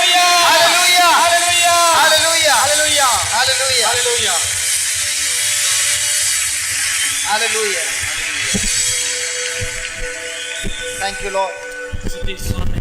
Hallelujah. Hallelujah. Hallelujah. Hallelujah. Hallelujah. Hallelujah. Hallelujah. Thank you, Lord. Siti Swana